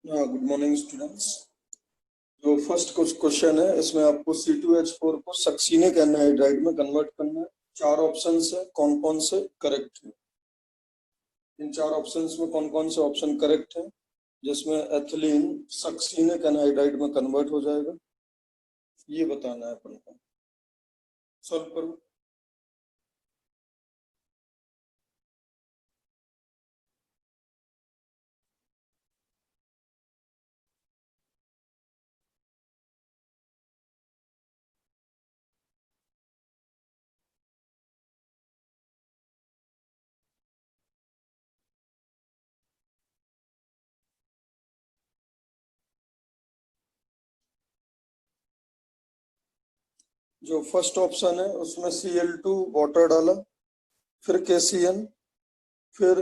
हाँ, good morning students. जो first कुछ क्वेश्चन है इसमें आपको C2H4 को सक्सीनिक एनहाइड्राइड में कन्वर्ट करना है। चार ऑप्शंस है, कौन कौन से करेक्ट है। इन चार ऑप्शंस में कौन कौन से ऑप्शन करेक्ट है, जिसमें एथिलीन सक्सीनिक एनहाइड्राइड में कन्वर्ट हो जाएगा, ये बताना है अपन को। सॉल्व करो। जो फर्स्ट ऑप्शन है उसमें Cl2 वाटर डाला, फिर KCN, फिर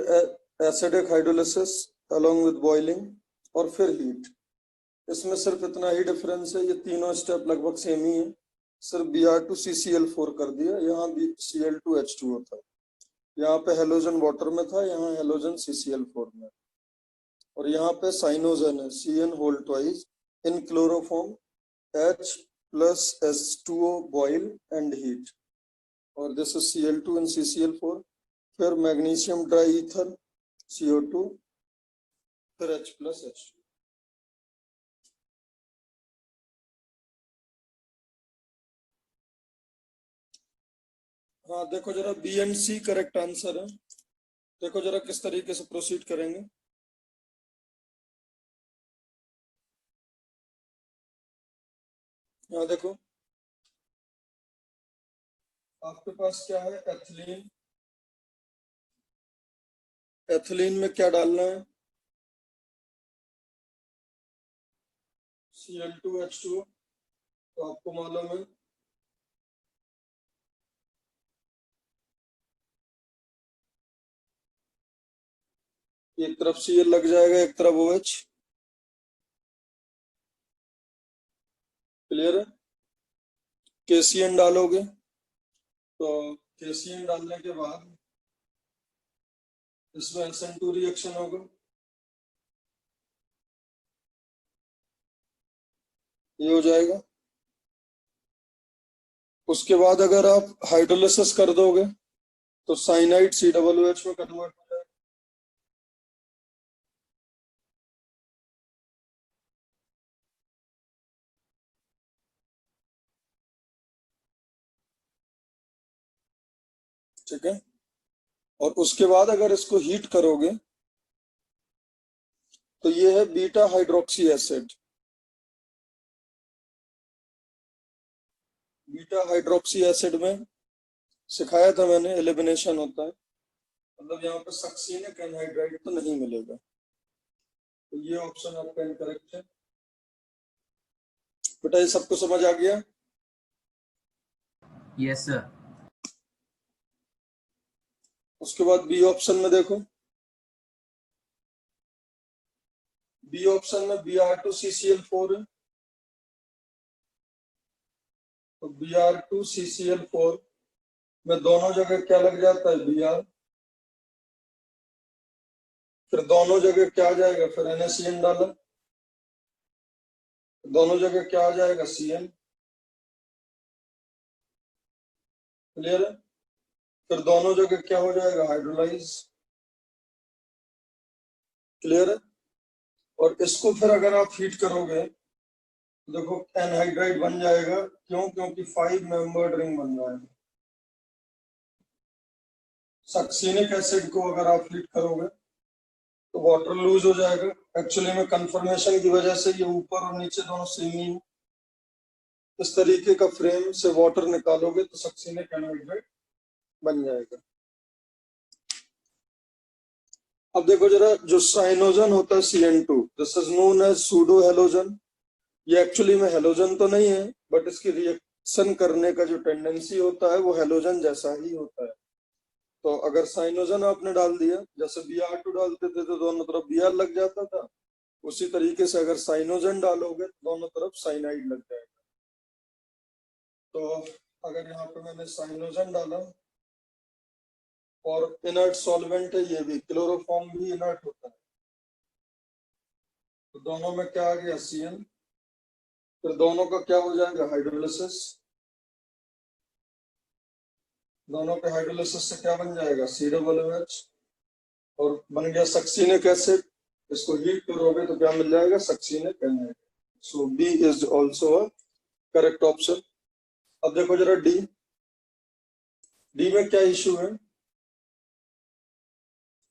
acidic hydrolysis along with boiling, और फिर हीट। इसमें सिर्फ इतना ही डिफरेंस है, ये तीनों स्टेप लगभग सेम ही है, सिर्फ Br2CCl4 कर दिया। यहाँ भी Cl2H2 होता है, यहाँ पे हेलोजन वाटर में था, यहाँ हेलोजन CCl4 में, और यहाँ पे साइनोजन है CN whole twice in chloroform H plus H2O boil and heat, और this is Cl2 and CCl4, फिर मैग्नीशियम ड्राई ईथर CO2, फिर H plus H2। हाँ देखो जरा, B and C correct answer है। देखो जरा किस तरीके से प्रोसीड करेंगे। यहाँ देखो, आपके पास क्या है, एथिलीन। एथिलीन में क्या डालना है, Cl2H2, तो आपको मालूम है एक तरफ Cl लग जाएगा, एक तरफ OH। क्लियर है। KCN डालोगे तो KCN डालने के बाद इसमें SN2 रिएक्शन होगा, ये हो जाएगा। उसके बाद अगर आप हाइड्रोलिसिस कर दोगे तो साइनाइड COOH में कन्वर्ट हो जाएगा। ठीक है। और उसके बाद अगर इसको हीट करोगे तो ये है beta hydroxy acid. Beta hydroxy acid में सिखाया था मैंने, एलिमिनेशन होता है, मतलब यहाँ पे सक्सीनिक एनहाइड्राइड तो नहीं मिलेगा, तो ये ऑप्शन आपका इनकरेक्ट है। बेटा ये सबको समझ आ गया? Yes sir. उसके बाद बी ऑप्शन में देखो, बी ऑप्शन में Br2CCl4 है, तो Br2CCl4 में दोनों जगह क्या लग जाता है, Br, फिर दोनों जगह क्या आ जाएगा, फिर NaCN डाला, दोनों जगह क्या आ जाएगा, Cn। क्लियर है। फिर दोनों जगह क्या हो जाएगा, हाइड्रोलाइज। क्लियर है। और इसको फिर अगर आप हीट करोगे तो देखो एनहाइड्राइड बन जाएगा, क्यों, क्योंकि 5 मेंबर्ड रिंग बन रहा है। सक्सीनिक एसिड को अगर आप हीट करोगे तो वाटर लूज हो जाएगा। एक्चुअली में कंफर्मेशन की वजह से ये ऊपर और नीचे दोनों सेम ही है। इस तरीके का फ्रेम से वाटर निकालोगे तो सक्सीनिक एनहाइड्राइड बन जाएगा। अब देखो जरा, जो साइनोजन होता है CN2, this is known as pseudo halogen. ये एक्चुअली में हेलोजन तो नहीं है, बट इसकी रिएक्शन करने का जो टेंडेंसी होता है वो हेलोजन जैसा ही होता है। तो अगर साइनोजन आपने डाल दिया, जैसे Br2 डालते थे तो दोनों तरफ Br लग जाता था, उसी तरीके से अगर साइनोजन डालोगे तो दोनों तरफ साइनाइड लग जाएगा। तो अगर यहाँ पे मैंने साइनोजन डाला, और इनर्ट सॉल्वेंट है ये भी, क्लोरोफॉर्म भी इनर्ट होता है, तो दोनों में क्या आ गया CN, फिर दोनों का क्या हो जाएगा हाइड्रोलिसिस, दोनों के हाइड्रोलिसिस से क्या बन जाएगा COOH और बन गया सक्सीनिक एसिड, इसको हीट करोगे तो क्या मिल जाएगा succinic acid. So B is also a correct option. अब देखो जरा डी, डी में क्या इश्यू है,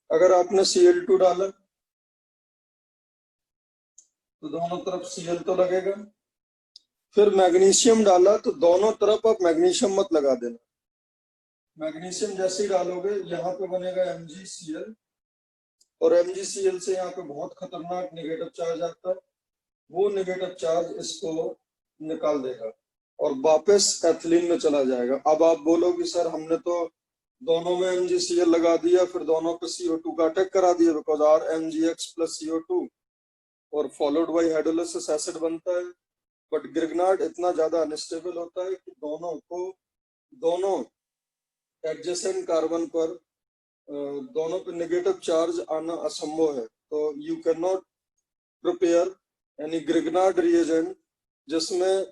अगर आपने Cl2 डाला तो दोनों तरफ Cl तो लगेगा, फिर मैग्नीशियम डाला तो दोनों तरफ आप मैग्नीशियम मत लगा देना, मैग्नीशियम जैसे ही डालोगे यहाँ पे बनेगा MgCl और MgCl से यहाँ पे बहुत खतरनाक नेगेटिव चार्ज आता है, वो नेगेटिव चार्ज इसको निकाल देगा और वापस एथिलीन में चला जाएगा। अब आप बोलोगे सर हमने तो दोनों में MgCl लगा दिया फिर दोनों पे CO2 का अटैक करा दिया बिकॉज RMgX प्लस CO2 और फॉलोड बाई हाइड्रोलिसिस एसिड बनता है, बट ग्रिग्नार्ड इतना ज्यादा अनस्टेबल होता है कि दोनों एडजेसेंट कार्बन पर दोनों पे नेगेटिव चार्ज आना असंभव है। तो यू कैन नॉट प्रिपेयर यानी ग्रिग्नार्ड रिएजेंट जिसमें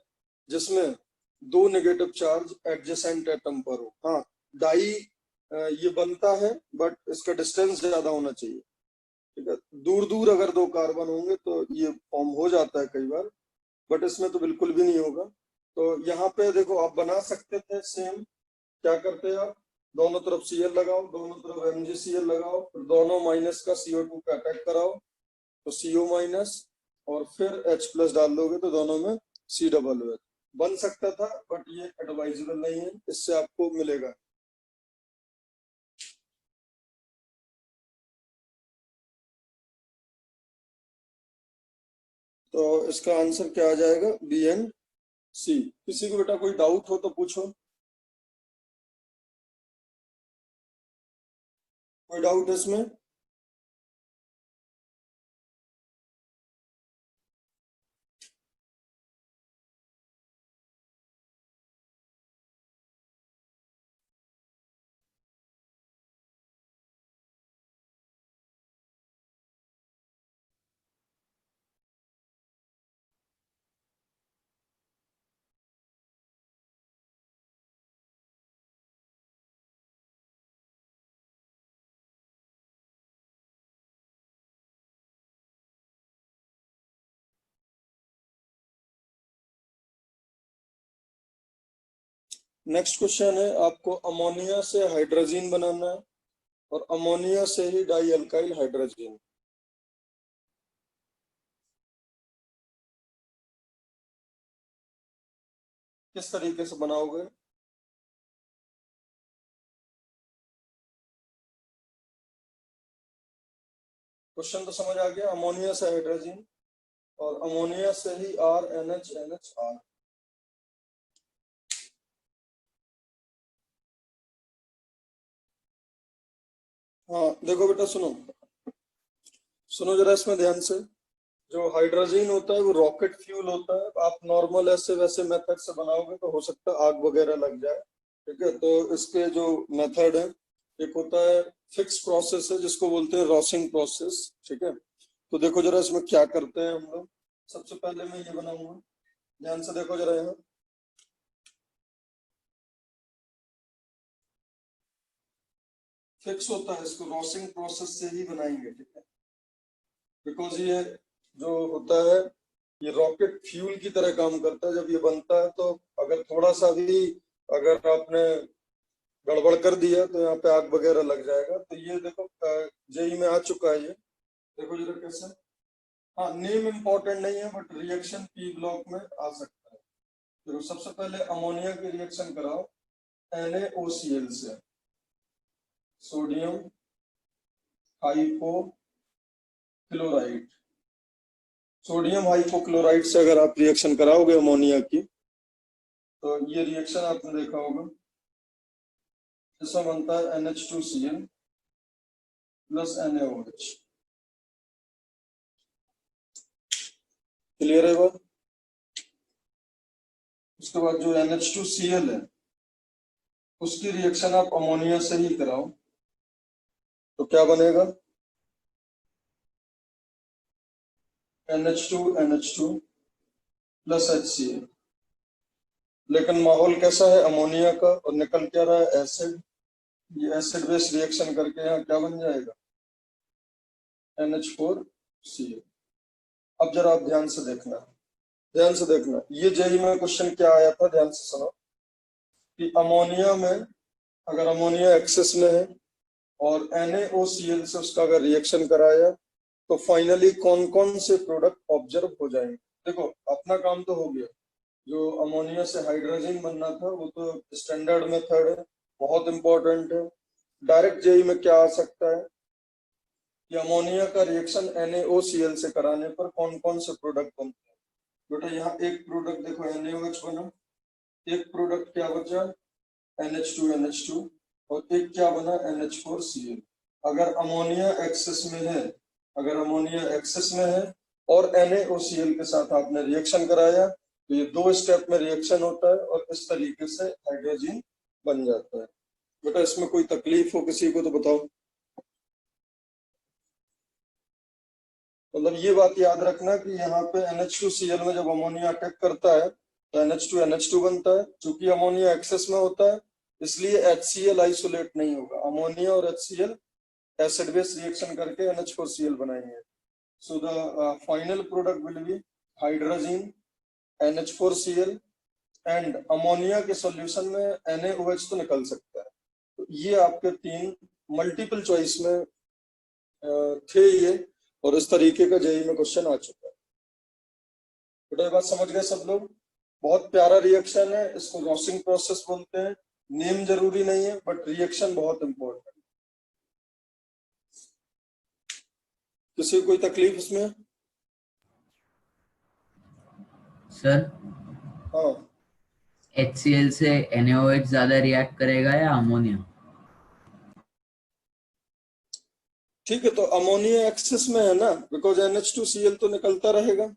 जिसमें दो नेगेटिव चार्ज एडजेसेंट एटम पर हो। हाँ डाई ये बनता है बट इसका डिस्टेंस ज्यादा होना चाहिए, ठीक है, दूर दूर अगर दो कार्बन होंगे तो ये फॉर्म हो जाता है कई बार, बट इसमें तो बिल्कुल भी नहीं होगा। तो यहाँ पे देखो आप बना सकते थे सेम, क्या करते हैं आप दोनों तरफ Cl लगाओ, दोनों तरफ MgCl लगाओ, फिर दोनों माइनस का CO2 का अटैक कराओ तो CO माइनस और फिर H प्लस डाल दोगे तो दोनों में COOH बन सकता था, बट ये एडवाइजेबल नहीं है, इससे आपको मिलेगा। तो इसका आंसर क्या आ जाएगा बी एंड सी। किसी को बेटा कोई डाउट हो तो पूछो, कोई डाउट है इसमें? नेक्स्ट क्वेश्चन है, आपको अमोनिया से हाइड्रोजन बनाना है और अमोनिया से ही डाई अल्काइल हाइड्रोजन। किस तरीके से बनाओगे? क्वेश्चन तो समझ आ गया, अमोनिया से हाइड्रोजन और अमोनिया से ही RNH NH R। हाँ देखो बेटा सुनो, सुनो जरा इसमें ध्यान से, जो हाइड्रोजन होता है वो रॉकेट फ्यूल होता है, आप नॉर्मल ऐसे वैसे मेथड से बनाओगे तो हो सकता है आग वगैरह लग जाए, ठीक है। तो इसके जो मेथड है, एक होता है फिक्स प्रोसेस है जिसको बोलते हैं रॉसिंग प्रोसेस, ठीक है। तो देखो जरा इसमें क्या करते हैं हम लोग, सबसे पहले मैं ये बनाऊंगा, ध्यान से देखो जरा यहाँ, फिक्स होता है, इसको रॉसिंग प्रोसेस से ही बनाएंगे, ठीक है, बिकॉज ये जो होता है ये रॉकेट फ्यूल की तरह काम करता है। जब ये बनता है तो अगर थोड़ा सा भी अगर आपने गड़बड़ कर दिया तो यहाँ पे आग वगैरह लग जाएगा। तो ये देखो जेई में आ चुका है ये, देखो जरा कैसे। हाँ नेम इम्पोर्टेंट नहीं है बट रिएक्शन पी ब्लॉक में आ सकता है। देखो सबसे पहले अमोनिया की रिएक्शन कराओ NaOCl से, सोडियम हाइपोक्लोराइड, सोडियम हाइपोक्लोराइड से अगर आप रिएक्शन कराओगे अमोनिया की तो ये रिएक्शन आपने देखा होगा, इसमें बनता है NH2Cl प्लस NaOH। क्लियर है बात? उसके बाद जो NH2Cl है उसकी रिएक्शन आप अमोनिया से ही कराओ तो क्या बनेगा NH2 NH2 प्लस HCl। लेकिन माहौल कैसा है अमोनिया का और निकल क्या रहा है एसिड। ये एसिड बेस रिएक्शन करके यहाँ क्या बन जाएगा NH4Cl। अब जरा आप ध्यान से देखना, ध्यान से देखना, ये जेई में क्वेश्चन क्या आया था, ध्यान से सुनो कि अमोनिया में अगर अमोनिया एक्सेस में है और NaOCl से उसका अगर रिएक्शन कराया तो फाइनली कौन कौन से प्रोडक्ट ऑब्जर्व हो जाएंगे। देखो अपना काम तो हो गया, जो अमोनिया से हाइड्रोजन बनना था वो तो स्टैंडर्ड मेथड है, बहुत इंपॉर्टेंट है। डायरेक्ट जेई में क्या आ सकता है कि अमोनिया का रिएक्शन NaOCl से कराने पर कौन कौन से प्रोडक्ट बनते हैं। बेटा यहाँ एक प्रोडक्ट देखो NaOH बना, एक प्रोडक्ट क्या बचा NH2 और एक क्या बना NH4Cl। अगर अमोनिया एक्सेस में है, अगर अमोनिया एक्सेस में है और NaOCl के साथ आपने रिएक्शन कराया तो ये दो स्टेप में रिएक्शन होता है और इस तरीके से हाइड्रोजन बन जाता है। बेटा इसमें कोई तकलीफ हो किसी को तो बताओ। मतलब ये बात याद रखना कि यहाँ पे NH2Cl में जब अमोनिया अटैक करता है तो NH2 बनता है। चूंकि अमोनिया एक्सेस में होता है इसलिए HCl आइसोलेट नहीं होगा, अमोनिया और HCl एसिड बेस रिएक्शन करके NH4Cl बनाएंगे। So the final product will B hydrogen NH4Cl and ammonia के सॉल्यूशन में NaOH तो निकल सकता है। तो ये आपके तीन मल्टीपल चॉइस में थे ये, और इस तरीके का जेई में क्वेश्चन आ चुका है। बेटा ये बात समझ गए सब लोग। बहुत प्यारा रिएक्शन है, इसको रॉसिंग प्रोसेस बोलते हैं। नेम जरूरी नहीं है बट रिएक्शन बहुत इंपॉर्टेंट है। किसी को कोई तकलीफ इसमें? सर हाँ HCl से NaOH ज्यादा रिएक्ट करेगा या अमोनिया? ठीक है, तो अमोनिया एक्सेस में है ना, बिकॉज NH2Cl तो निकलता रहेगा। हाँ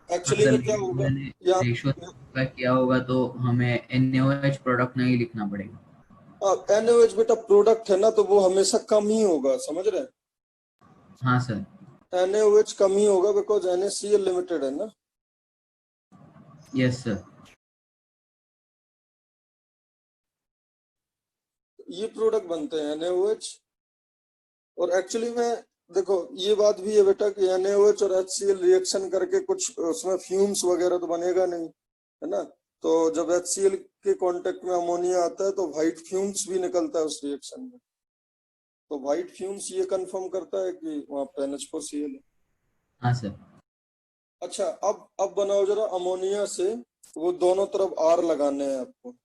एक्चुअली सर, में क्या लेकिन होगा मैंने या रेशो का किया होगा तो हमें NaOH प्रोडक्ट नहीं लिखना पड़ेगा। NaOH बेटा प्रोडक्ट है ना, तो वो हमेशा कम ही होगा, समझ रहे हाँ सर। हैं। NaOH कम ही होगा बिकॉज NaCl लिमिटेड है ना। Yes sir. ये प्रोडक्ट बनते हैं NaOH। और एक्चुअली में देखो ये बात भी है बेटा कि NaOH और HCl रिएक्शन करके कुछ उसमें फ्यूम्स वगैरह तो बनेगा नहीं, है ना। तो जब HCl के कांटेक्ट में अमोनिया आता है तो व्हाइट फ्यूम्स भी निकलता है उस रिएक्शन में। तो व्हाइट फ्यूम्स ये कंफर्म करता है कि वहां पे NH4Cl है। हाँ सर। अच्छा अब बनाओ जरा अमोनिया से, वो दोनों तरफ R लगाने हैं आपको।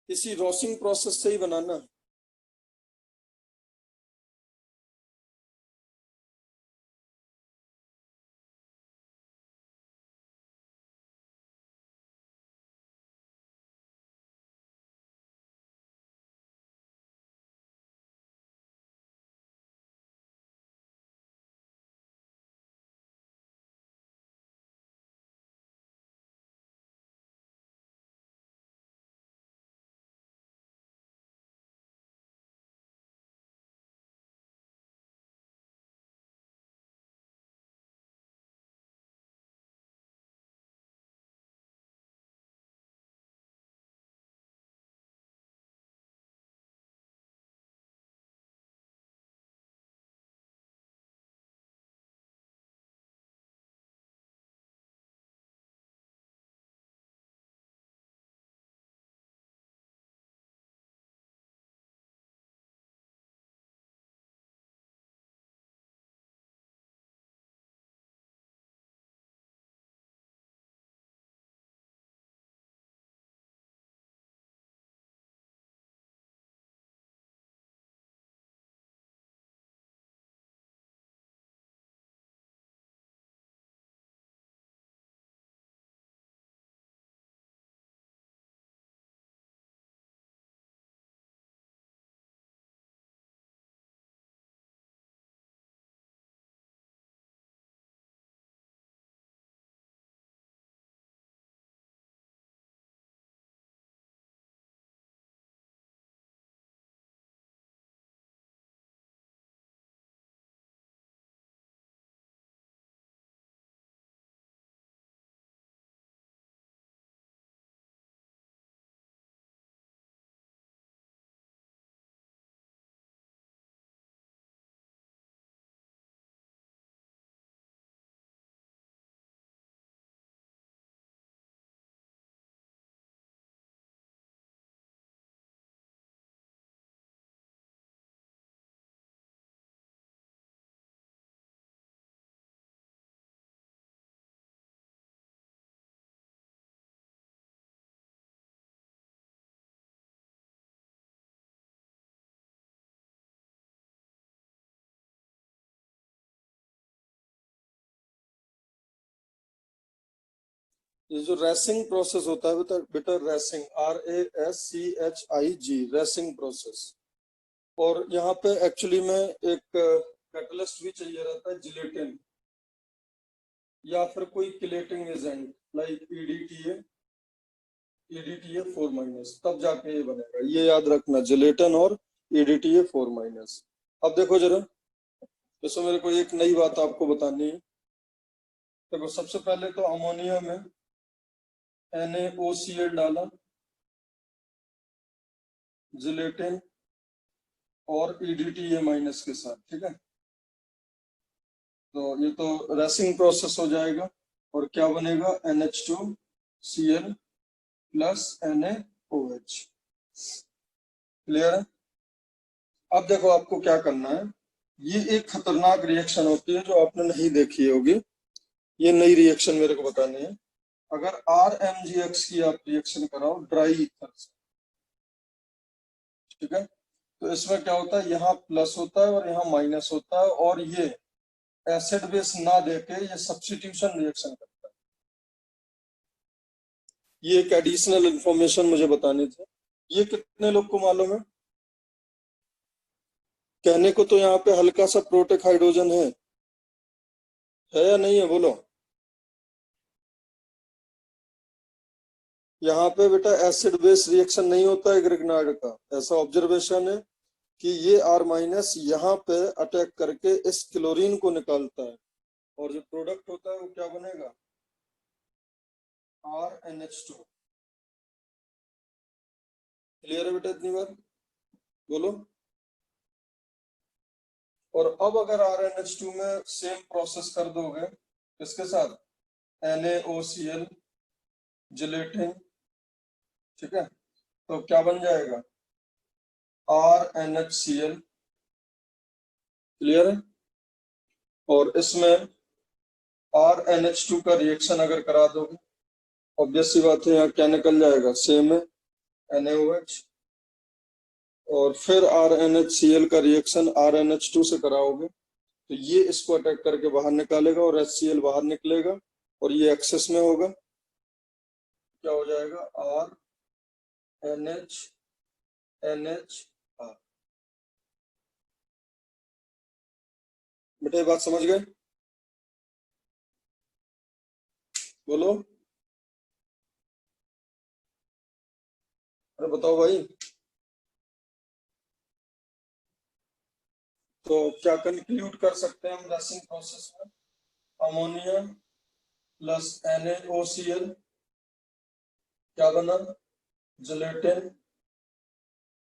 इसी रॉसिंग प्रोसेस से ही बनाना। ये जो रेसिंग प्रोसेस होता है बेटा रेसिंग, RASCHIG, रेसिंग प्रोसेस। और यहाँ पे एक्चुअली में एक कैटलिस्ट भी चाहिए रहता है, जिलेटिन या फिर कोई किलेटिंग एजेंट लाइक EDTA 4-, तब जाके ये बनेगा। ये याद रखना, जिलेटिन और EDTA 4-। अब देखो जरा, इसमें मेरे को एक नई बात आपको बतानी है। देखो सबसे पहले तो अमोनिया में NaOCl डाला, जिलेटिन और EDTA- के साथ, ठीक है। तो ये तो रेसिंग प्रोसेस हो जाएगा और क्या बनेगा, NH2Cl प्लस NaOH। क्लियर है? अब देखो आपको क्या करना है, ये एक खतरनाक रिएक्शन होती है जो आपने नहीं देखी होगी, ये नई रिएक्शन मेरे को बतानी है। अगर RMGX की आप रिएक्शन कराओ ड्राई ईथर से, ठीक है, तो इसमें क्या होता है, यहाँ प्लस होता है और यहाँ माइनस होता है, और ये एसिड बेस ना देके ये सब्स्टिट्यूशन रिएक्शन करता है। ये एक एडिशनल इंफॉर्मेशन मुझे बतानी थी। ये कितने लोग को मालूम है? कहने को तो यहाँ पे हल्का सा प्रोटेक हाइड्रोजन है या नहीं है, बोलो। यहाँ पे बेटा एसिड बेस रिएक्शन नहीं होता है ग्रिग्नार्ड का, ऐसा ऑब्जर्वेशन है कि ये R- यहाँ पे अटैक करके इस क्लोरीन को निकालता है, और जो प्रोडक्ट होता है वो क्या बनेगा, RNH2। क्लियर है बेटा इतनी बात, बोलो। और अब अगर RNH2 में सेम प्रोसेस कर दोगे इसके साथ, NaOCl, जिलेटिन, ठीक है, तो क्या बन जाएगा, RNHCl। क्लियर है? और इसमें RNH2 का रिएक्शन अगर करा दोगे, ऑब्वियस सी बात है यहाँ क्या निकल जाएगा, सेम है, NaOH। और फिर RNHCl का रिएक्शन RNH2 से कराओगे तो ये इसको अटैक करके बाहर निकालेगा और HCl बाहर निकलेगा और ये एक्सेस में होगा, क्या हो जाएगा, RNH NH। बेटे बात समझ गए, बोलो। अरे बताओ भाई। तो क्या कंक्लूड कर सकते हैं हम रेसिंग प्रोसेस में, अमोनिया प्लस NaOCl क्या बना, जिलेटिन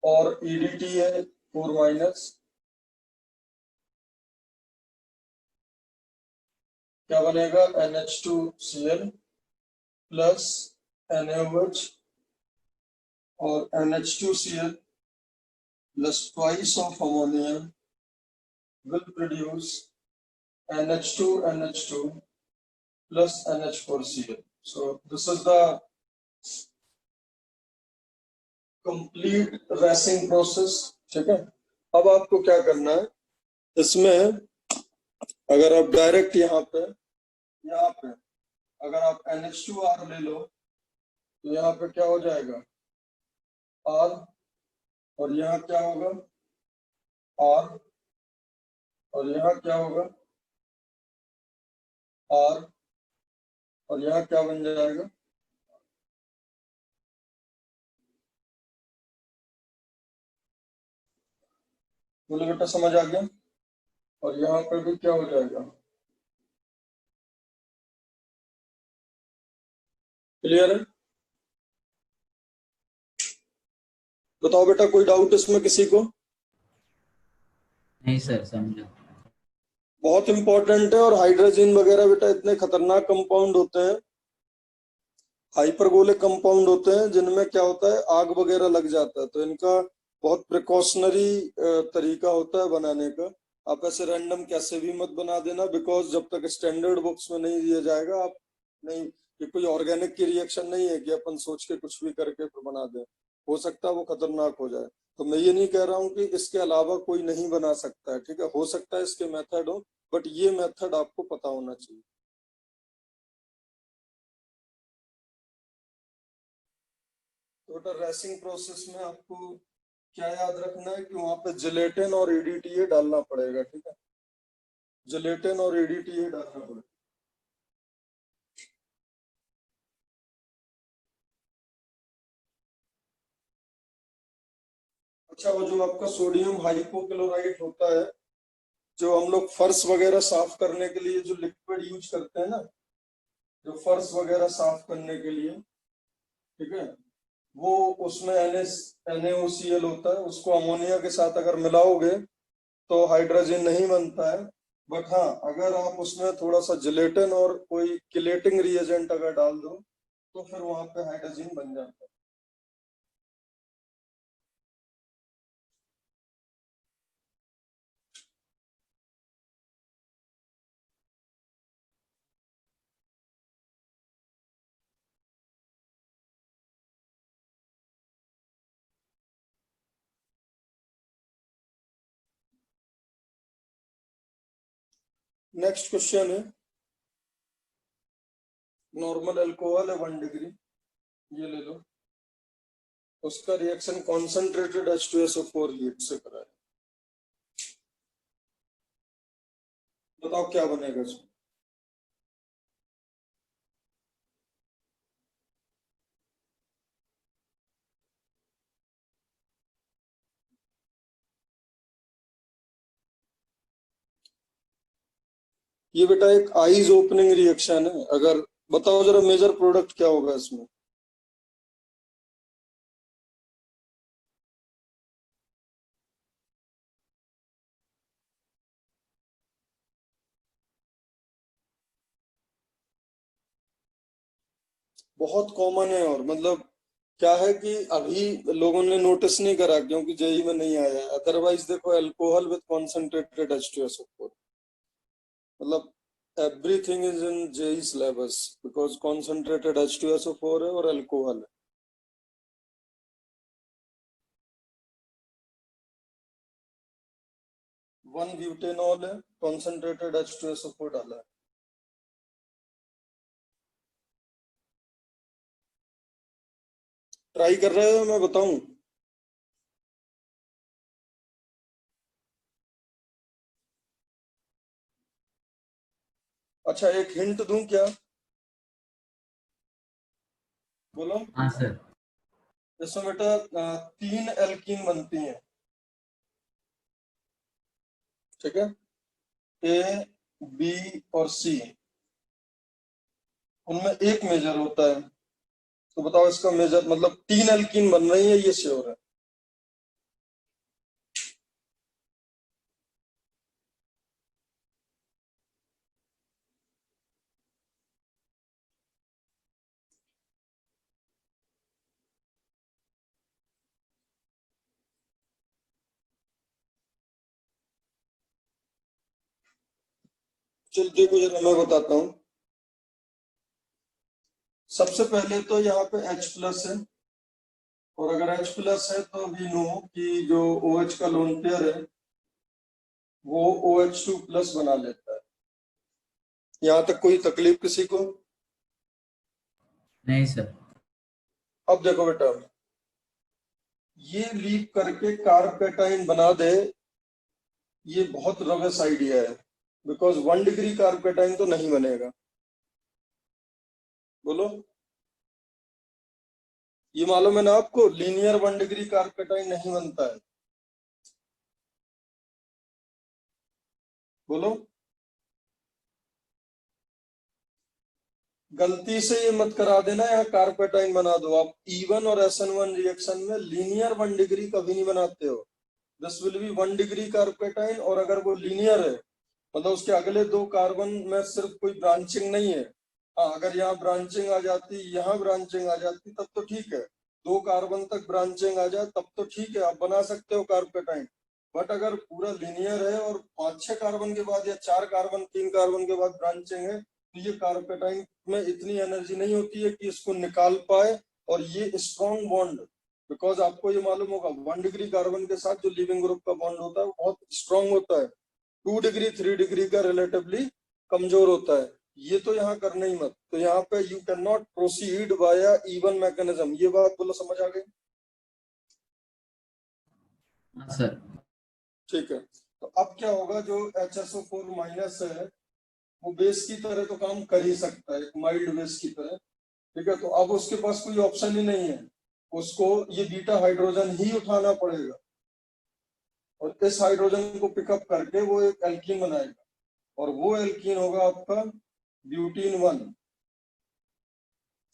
और EDTA 4-, क्या बनेगा, NH2Cl प्लस NaOH, और NH2Cl plus twice of ammonia will produce NH2NH2 plus NH4Cl. So this is the complete racing process, ठीक है। अब आपको क्या करना है, इसमें अगर आप डायरेक्ट यहाँ पे अगर आप NH2R ले लो तो यहाँ पे क्या हो जाएगा, R, और यहाँ क्या होगा, R, और यहाँ क्या होगा, R, और यहाँ क्या बन जाएगा, बोलो बेटा समझ आ गया। और यहाँ पर भी क्या हो जाएगा, क्लियर है? बताओ बेटा कोई डाउट इसमें किसी को? नहीं सर, समझो। बहुत इंपॉर्टेंट है। और हाइड्रोजन वगैरह बेटा इतने खतरनाक कंपाउंड होते हैं, हाइपरगोलिक कंपाउंड होते हैं, जिनमें क्या होता है, आग वगैरह लग जाता है, तो इनका बहुत प्रिकॉशनरी तरीका होता है बनाने का। आप ऐसे रैंडम कैसे भी मत बना देना, बिकॉज जब तक स्टैंडर्ड बुक्स में नहीं दिया जाएगा आप नहीं, ये कोई ऑर्गेनिक की रिएक्शन नहीं है कि अपन सोच के कुछ भी करके फिर बना दें, हो सकता है वो खतरनाक हो जाए। तो मैं ये नहीं कह रहा हूँ कि इसके अलावा कोई नहीं बना सकता है, ठीक है, हो सकता है इसके मेथड हो, बट ये मेथड आपको पता होना चाहिए। तो बेटा रेसिंग प्रोसेस में आपको क्या याद रखना है कि वहां पे जिलेटिन और EDTA डालना पड़ेगा, ठीक है, जिलेटिन और EDTA डालना पड़ेगा। अच्छा, वो जो आपका सोडियम हाइपोक्लोराइट होता है, जो हम लोग फर्श वगैरह साफ करने के लिए जो लिक्विड यूज करते हैं ना, जो फर्श वगैरह साफ करने के लिए, ठीक है, वो उसमें NaOCl होता है, उसको अमोनिया के साथ अगर मिलाओगे तो हाइड्रोजन नहीं बनता है। बट हाँ, अगर आप उसमें थोड़ा सा जिलेटिन और कोई किलेटिंग रिएजेंट अगर डाल दो तो फिर वहां पे हाइड्रोजन बन जाता है। नेक्स्ट क्वेश्चन है, नॉर्मल अल्कोहल है 1 डिग्री, ये ले लो, उसका रिएक्शन कॉन्सेंट्रेटेड H2SO4 हीट से करा है, बताओ क्या बनेगा इसमें। ये बेटा एक आईज ओपनिंग रिएक्शन है। अगर बताओ जरा मेजर प्रोडक्ट क्या होगा इसमें। बहुत कॉमन है, और मतलब क्या है कि अभी लोगों ने नोटिस नहीं करा क्योंकि जेई में नहीं आया, अदरवाइज देखो अल्कोहल विद कॉन्सेंट्रेटेड H2SO4, मतलब everything is in JEE syllabus because concentrated H2SO4 है और अल्कोहल है। वन ब्यूटेनॉल है, कॉन्सेंट्रेटेड H2SO4 डाला है। ट्राई कर रहे हो, मैं बताऊं। अच्छा, एक हिंट दूं क्या, बोलो। हाँ सर। इसमें बेटा 3 एल्कीन बनती हैं, ठीक है, A, B और C, उनमें एक मेजर होता है, तो बताओ इसका मेजर, मतलब 3 एल्कीन बन रही है, ये श्योर है। चल देखो जरा, मैं बताता हूँ। सबसे पहले तो यहाँ पे H+ है, और अगर H+ है तो वी नो कि जो OH का लोन पेयर है वो OH2+ बना लेता है। यहाँ तक कोई तकलीफ किसी को। नहीं सर। अब देखो बेटा, ये लीक करके कार्बकेटाइन बना दे, ये बहुत रगस आइडिया है, बिकॉज 1 डिग्री कार्बकेटाइन तो नहीं बनेगा, बोलो। ये मालूम है ना आपको, लीनियर 1 डिग्री कार्बकेटाइन नहीं बनता है, बोलो। गलती से ये मत करा देना यहाँ कार्बेटाइन बना दो आप। E1 और SN1 रिएक्शन में लीनियर 1 डिग्री कभी नहीं बनाते हो। दिस विल बी 1 डिग्री कार्बेटाइन, और अगर वो लीनियर है मतलब उसके अगले 2 कार्बन में सिर्फ कोई ब्रांचिंग नहीं है। हाँ, अगर यहाँ ब्रांचिंग आ जाती, यहाँ ब्रांचिंग आ जाती तब तो ठीक है, 2 कार्बन तक ब्रांचिंग आ जाए तब तो ठीक है, आप बना सकते हो कार्बेटाइन। बट अगर पूरा लीनियर है और 5-6 कार्बन के बाद या 4 कार्बन 3 कार्बन के बाद ब्रांचिंग है, तो ये कार्बेटाइन में इतनी एनर्जी नहीं होती है कि इसको निकाल पाए, और ये स्ट्रॉन्ग बॉन्ड, बिकॉज आपको ये मालूम होगा 1 डिग्री कार्बन के साथ जो लिविंग ग्रुप का बॉन्ड होता है वो बहुत स्ट्रॉन्ग होता है, 2 डिग्री 3 डिग्री का रिलेटिवली कमजोर होता है। ये तो यहाँ करना ही मत। तो यहाँ पे you can not proceed via even mechanism, ये बात बोलो, समझ आ गई? हाँ सर। ठीक है। तो अब क्या होगा, जो HSO4 माइनस है वो बेस की तरह तो काम कर ही सकता है, एक माइल्ड बेस की तरह। ठीक है, तो अब उसके पास कोई ऑप्शन ही नहीं है, उसको ये बीटा हाइड्रोजन ही उठाना पड़ेगा और इस हाइड्रोजन को पिकअप करके वो एक एल्कीन बनाएगा, और वो एल्कीन होगा आपका ब्यूटीन 1।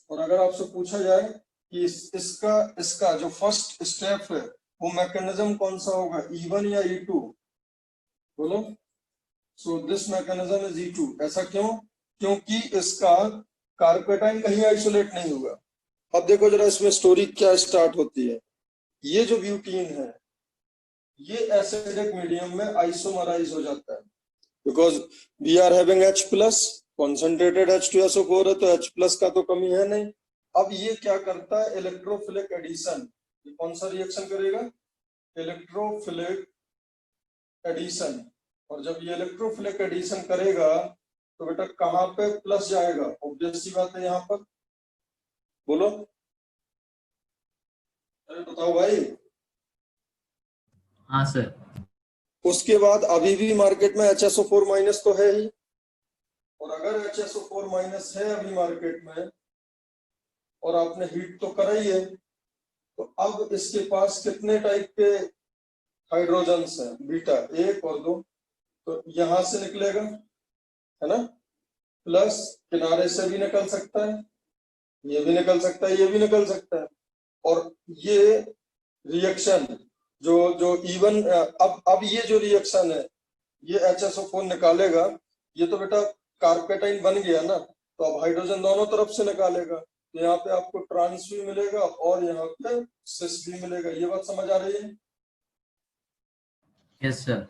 और अगर आपसे पूछा जाए कि इसका जो फर्स्ट स्टेप है वो मैकेनिज्म कौन सा होगा, E1 या E2, बोलो। So this mechanism is E2। ऐसा क्यों? क्योंकि इसका कार्पेटाइन कहीं आइसोलेट नहीं हुआ। अब देखो जरा इसमें स्टोरी क्या स्टार्ट होती है। ये जो ब्यूटीन है ये एसिडिक मीडियम में आइसोमराइज हो जाता है, because we are having H plus, concentrated H2SO4 है, तो H प्लस का तो कमी है नहीं। अब ये क्या करता है, इलेक्ट्रोफिलिक एडिशन। ये कौन सा रिएक्शन करेगा, इलेक्ट्रोफिलिक एडिशन। और जब ये इलेक्ट्रोफिलिक एडिशन करेगा तो बेटा कहाँ पे प्लस जाएगा, ऑब्वियस सी बात है यहाँ पर, बोलो। अरे बताओ भाई। हाँ सर। उसके बाद अभी भी मार्केट में HSO4 माइनस तो है ही, और अगर HSO4 माइनस है अभी मार्केट में और आपने हीट तो करा ही है, तो अब इसके पास कितने टाइप के हाइड्रोजन्स हैं, बीटा 1 और 2। तो यहां से निकलेगा, है ना, प्लस किनारे से भी निकल सकता है, ये भी निकल सकता है, ये भी निकल सकता है। और ये रिएक्शन जो जो इवन अब ये जो रिएक्शन है ये HSO4 निकालेगा, ये तो बेटा कार्पेटाइन बन गया ना, तो अब हाइड्रोजन दोनों तरफ से निकालेगा, तो यहाँ पे आपको ट्रांस भी मिलेगा और यहाँ पे सिस भी मिलेगा। ये बात समझ आ रही है? Yes sir.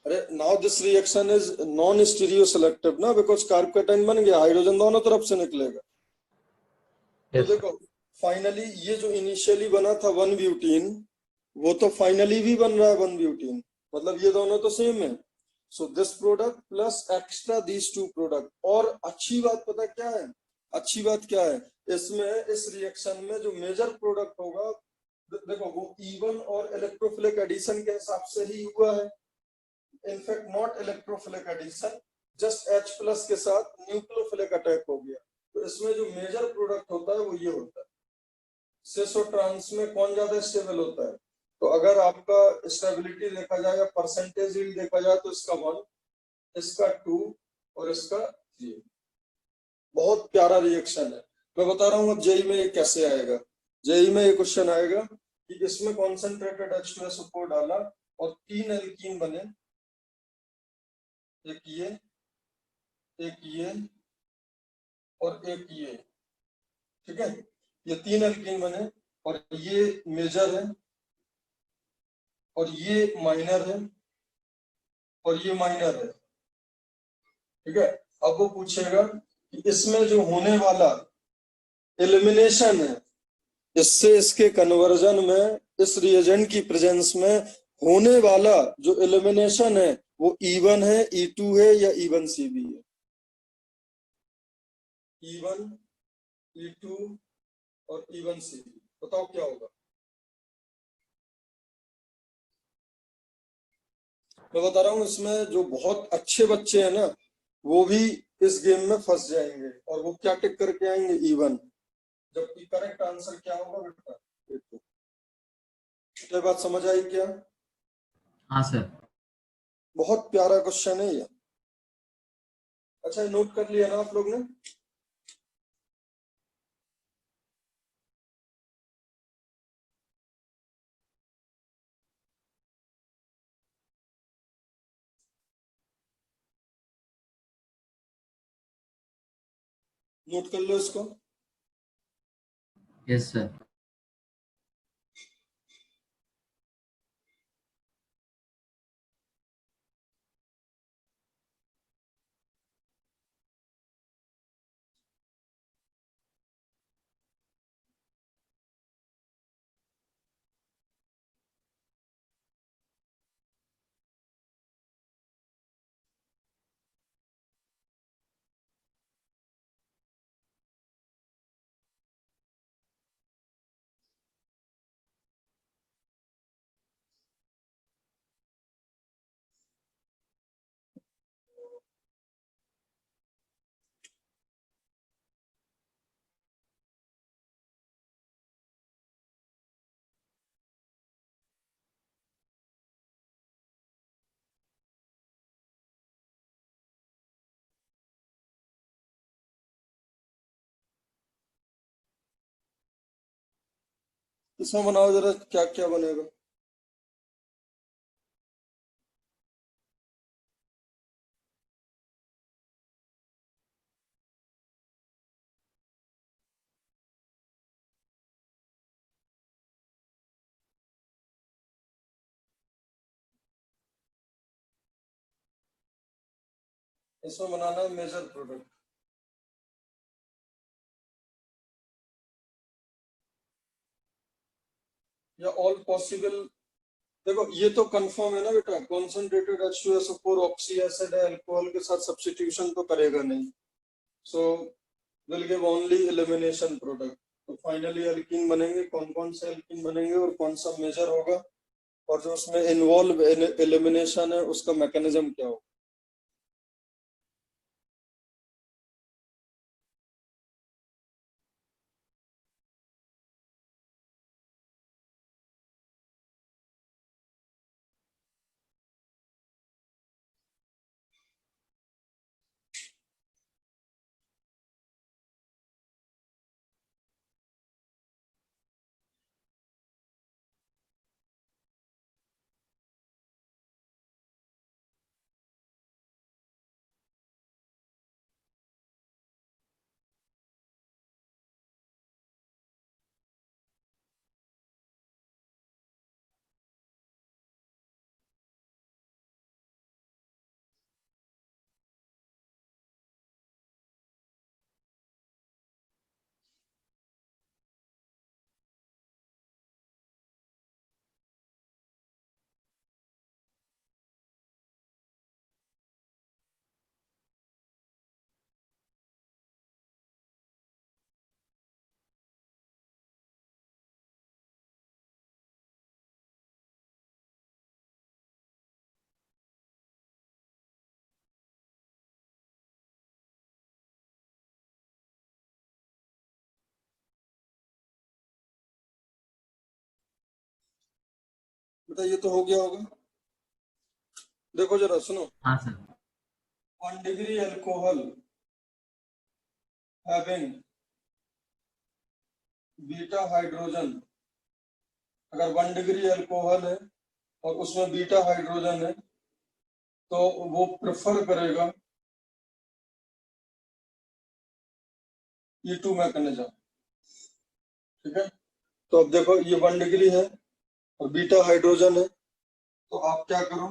अरे now this reaction is non stereo selective ना, बिकॉज कार्पेटाइन बन गया, हाइड्रोजन दोनों तरफ से निकलेगा। तो यस देखो फाइनली ये जो इनिशियली बना था 1 ब्यूटीन, वो तो फाइनली भी बन रहा है 1 ब्यूटीन, मतलब ये दोनों तो सेम है। So this product plus extra these two product. और अच्छी बात पता क्या है, अच्छी बात क्या है, इसमें इस रिएक्शन में जो मेजर प्रोडक्ट होगा, देखो वो इवन और इलेक्ट्रोफिलिक एडिशन के हिसाब से ही हुआ है, in fact not electrophilic addition, just H plus के साथ न्यूक्लियोफिलिक अटैक हो गया। तो इसमें जो मेजर प्रोडक्ट होता है वो ये होता है। सिस और ट्रांस में कौन ज्यादा स्टेबल होता है, तो अगर आपका स्टेबिलिटी देखा जाए या परसेंटेज यील्ड देखा जाए तो इसका 1, इसका 2 और इसका 3। बहुत प्यारा रिएक्शन है। मैं बता रहा हूँ अब जेई में ये कैसे आएगा। जेई में ये क्वेश्चन आएगा कि इसमें कॉन्सेंट्रेटेड H2SO4 डाला और 3 एल्कीन बने, एक ये और एक ये, ठीक है, ये 3 एल्कीन बने और ये मेजर है और ये माइनर है और ये माइनर है, ठीक है। अब वो पूछेगा कि इसमें जो होने वाला एलिमिनेशन है, इससे इसके कन्वर्जन में इस रिएजेंट की प्रेजेंस में होने वाला जो एलिमिनेशन है वो E1 है, E2 है या E1CB है, E1, E2 और E1CB। बताओ क्या होगा। मैं बता रहा हूँ इसमें जो बहुत अच्छे बच्चे हैं ना वो भी इस गेम में फंस जाएंगे, और वो क्या टिक करके आएंगे, E1, जबकि करेक्ट आंसर क्या होगा बेटा, E2। ये बात समझ आई क्या? हाँ सर। बहुत प्यारा क्वेश्चन है ये। अच्छा नोट कर लिया ना आप लोग ने? नोट कर लो इसको। Yes sir. इसमें बनाओ जरा, क्या क्या बनेगा। इसमें बनाना है मेजर प्रोडक्ट या ऑल पॉसिबल। देखो ये तो कंफर्म है ना बेटा, कॉन्सेंट्रेटेड H2SO4 ऑक्सी एसिड है, अल्कोहल के साथ सब्स्टिट्यूशन तो करेगा नहीं, so will give only elimination product. तो फाइनली एल्कीन बनेंगे, कौन कौन से एल्कीन बनेंगे और कौन सा मेजर होगा, और जो उसमें इन्वॉल्व एलिमिनेशन है उसका मैकेनिज्म क्या होगा। बेटा ये तो हो गया होगा। देखो जरा सुनो, हाँ sir. 1 degree alcohol having beta hydrogen, अगर 1 डिग्री अल्कोहल है और उसमें बीटा हाइड्रोजन है तो वो प्रेफर करेगा E2 मैकेनिज्म। ठीक है, तो अब देखो ये 1 डिग्री है और बीटा हाइड्रोजन है, तो आप क्या करो,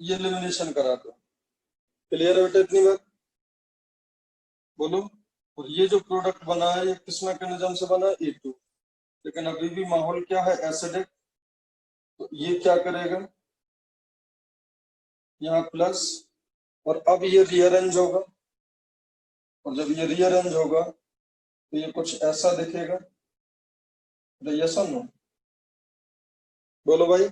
ये एलिमिनेशन करा दो। क्लियर है बेटा इतनी बात, बोलो। और ये जो प्रोडक्ट बना है ये किस मैकेनिज्म से बना है, E2। लेकिन अभी भी माहौल क्या है, एसिडिक, तो ये क्या करेगा, यहाँ प्लस, और अब ये रीअरेंज होगा, और जब ये रीअरेंज होगा तो ये कुछ ऐसा दिखेगा। तो यस और नो, बोलो भाई।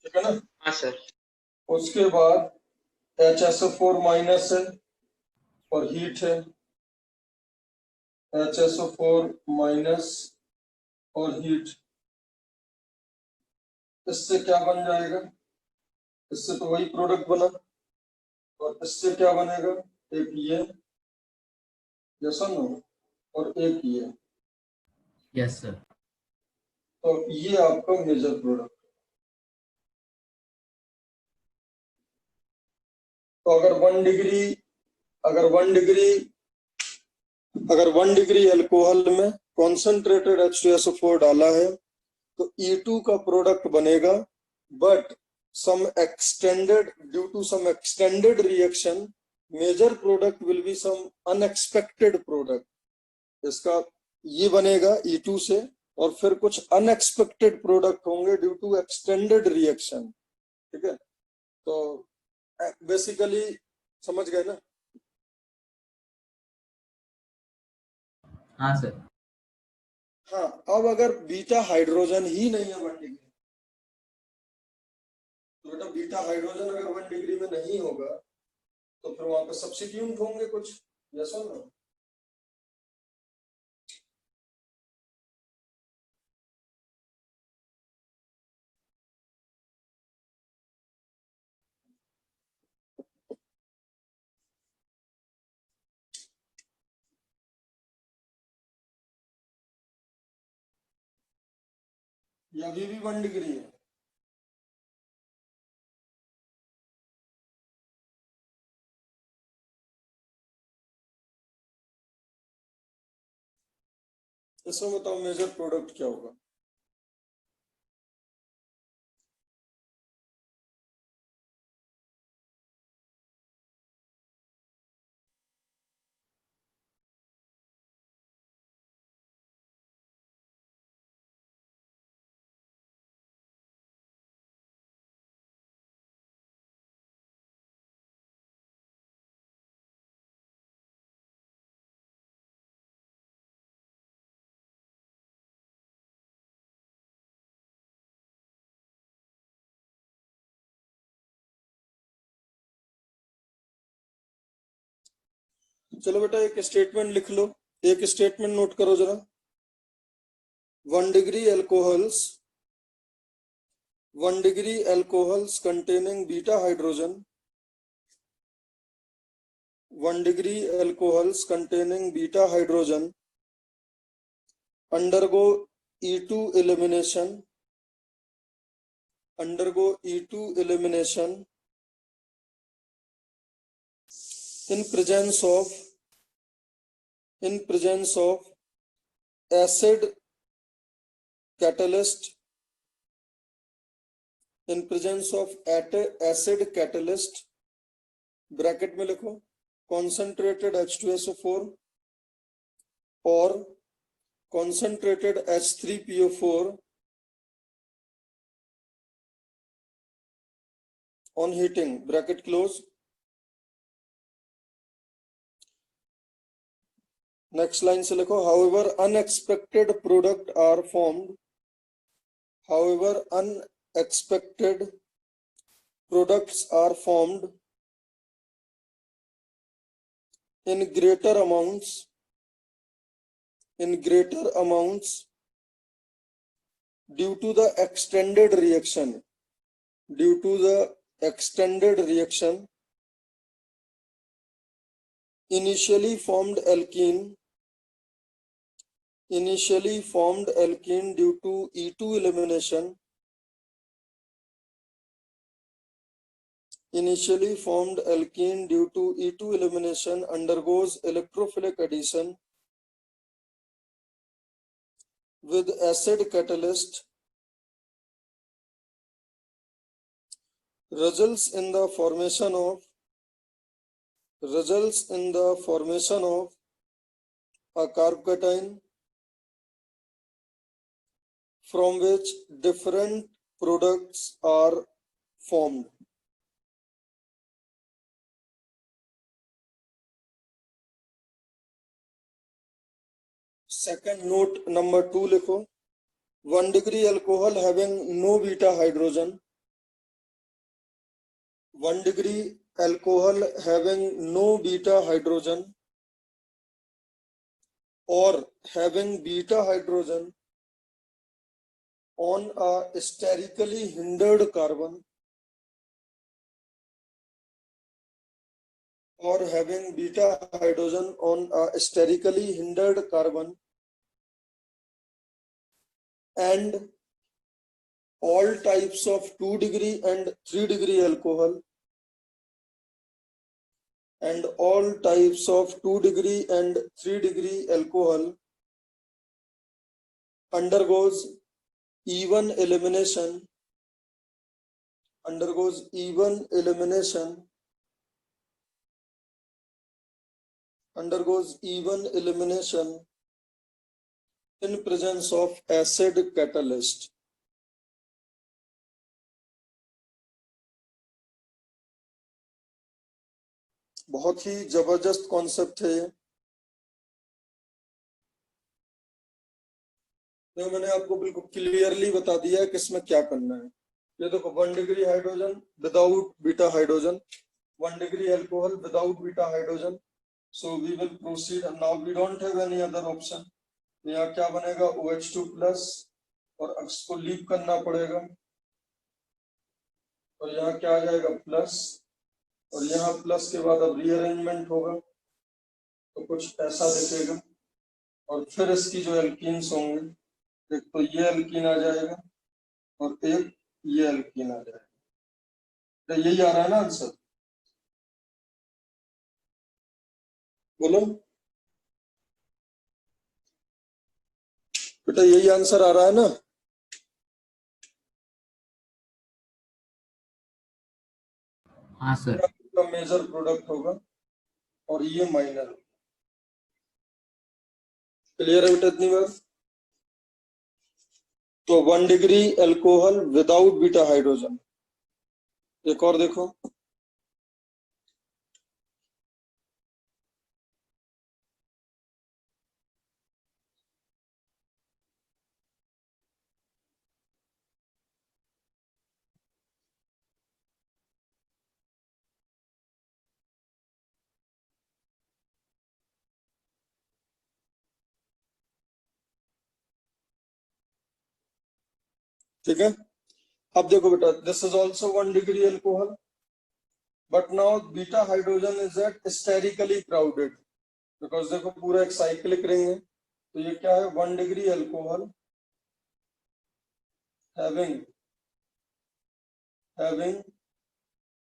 ठीक है ना। हाँ सर। उसके बाद HSO4 माइनस है और हीट है, HSO4 माइनस और हीट, इससे क्या बन जाएगा, इससे तो वही प्रोडक्ट बना, और इससे क्या बनेगा, एक ये, यस और नो, और एक ये। Yes sir. तो ये आपका मेजर प्रोडक्ट। तो अगर 1 डिग्री अगर 1 डिग्री अल्कोहल में कॉन्सेंट्रेटेड H2SO4 डाला है तो E2 का प्रोडक्ट बनेगा, but due to some extended reaction major product will be some unexpected product. इसका ये बनेगा E2 से, और फिर कुछ अनएक्सपेक्टेड प्रोडक्ट होंगे ड्यू टू एक्सटेंडेड रिएक्शन। ठीक है, तो बेसिकली समझ गए ना। हाँ सर। हाँ, अब अगर बीटा हाइड्रोजन ही नहीं है 1 डिग्री, तो बेटा बीटा हाइड्रोजन अगर 1 डिग्री में नहीं होगा तो फिर वहां पे सब्स्टिट्यूट होंगे कुछ, यस और नो। ये अभी भी 1 डिग्री है। इसमें बताओ मेजर प्रोडक्ट क्या होगा। चलो बेटा एक स्टेटमेंट लिख लो, एक स्टेटमेंट नोट करो जरा। 1 degree alcohols, 1 degree alcohols containing beta hydrogen, 1 degree alcohols containing beta hydrogen undergo E2 elimination, undergo E2 elimination in presence of acid catalyst, in presence of acid catalyst, bracket में लिखो concentrated H2SO4 or concentrated H3PO4 on heating, bracket close. Next line से लिखो however unexpected product are formed, however unexpected products are formed in greater amounts due to the extended reaction initially formed alkene due to E2 elimination, undergoes electrophilic addition with acid catalyst, results in the formation of a carbocation from which different products are formed. Second note number 2 लिखो 1 degree alcohol having no beta hydrogen, 1 degree alcohol having no beta hydrogen or having beta hydrogen on a sterically hindered carbon, or having beta hydrogen on a sterically hindered carbon and all types of 2 degree and 3 degree alcohol, and all types of 2 degree and 3 degree alcohol undergoes even elimination in presence of acid catalyst. बहुत ही जबरदस्त concept है ये। तो मैंने आपको बिल्कुल clearly बता दिया है कि इसमें क्या करना है। ये देखो 1 degree hydrogen without beta hydrogen, 1 degree alcohol without beta hydrogen, so we will proceed now, we don't have any other option. यहाँ क्या बनेगा OH2 प्लस और अक्स को लीव करना पड़ेगा और यहाँ क्या आ जाएगा प्लस, और यहाँ प्लस के बाद अब रीअरेंजमेंट होगा तो कुछ ऐसा दिखेगा और फिर इसकी जो एल्कीन्स होंगे, एक तो ये एल्कीन आ जाएगा और एक ये एल्कीन आ जाएगा। तो यही आ रहा है ना आंसर, बोलो बेटा, यही आंसर आ रहा है ना? हाँ सर। का मेजर प्रोडक्ट होगा और ये माइनर। क्लियर है बेटा इतनी बात? तो 1 degree alcohol without beta hydrogen. एक और देखो, ठीक है। अब देखो बेटा, this is also 1 degree alcohol, but now beta hydrogen is at sterically crowded, because देखो पूरा एक साइक्लिक रिंग है। तो ये क्या है, 1 degree alcohol having having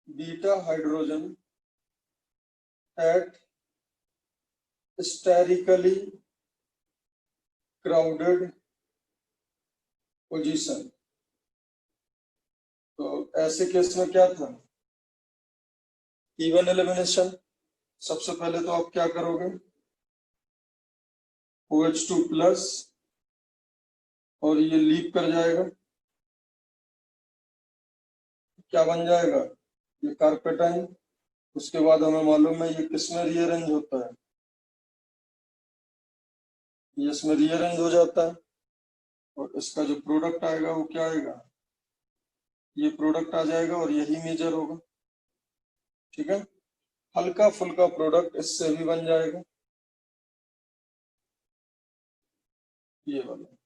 beta hydrogen at sterically crowded position. तो ऐसे केस में क्या था, इवन एलिमिनेशन। सबसे पहले तो आप क्या करोगे, OH2 प्लस और ये लीप कर जाएगा, क्या बन जाएगा, ये कार्पेटाइन। उसके बाद हमें मालूम है ये किस में रीअरेंज होता है, ये इसमें रीअरेंज हो जाता है। और इसका जो प्रोडक्ट आएगा वो क्या आएगा, ये प्रोडक्ट आ जाएगा और यही मेजर होगा। ठीक है, हल्का फुल्का प्रोडक्ट इससे भी बन जाएगा, ये वाला।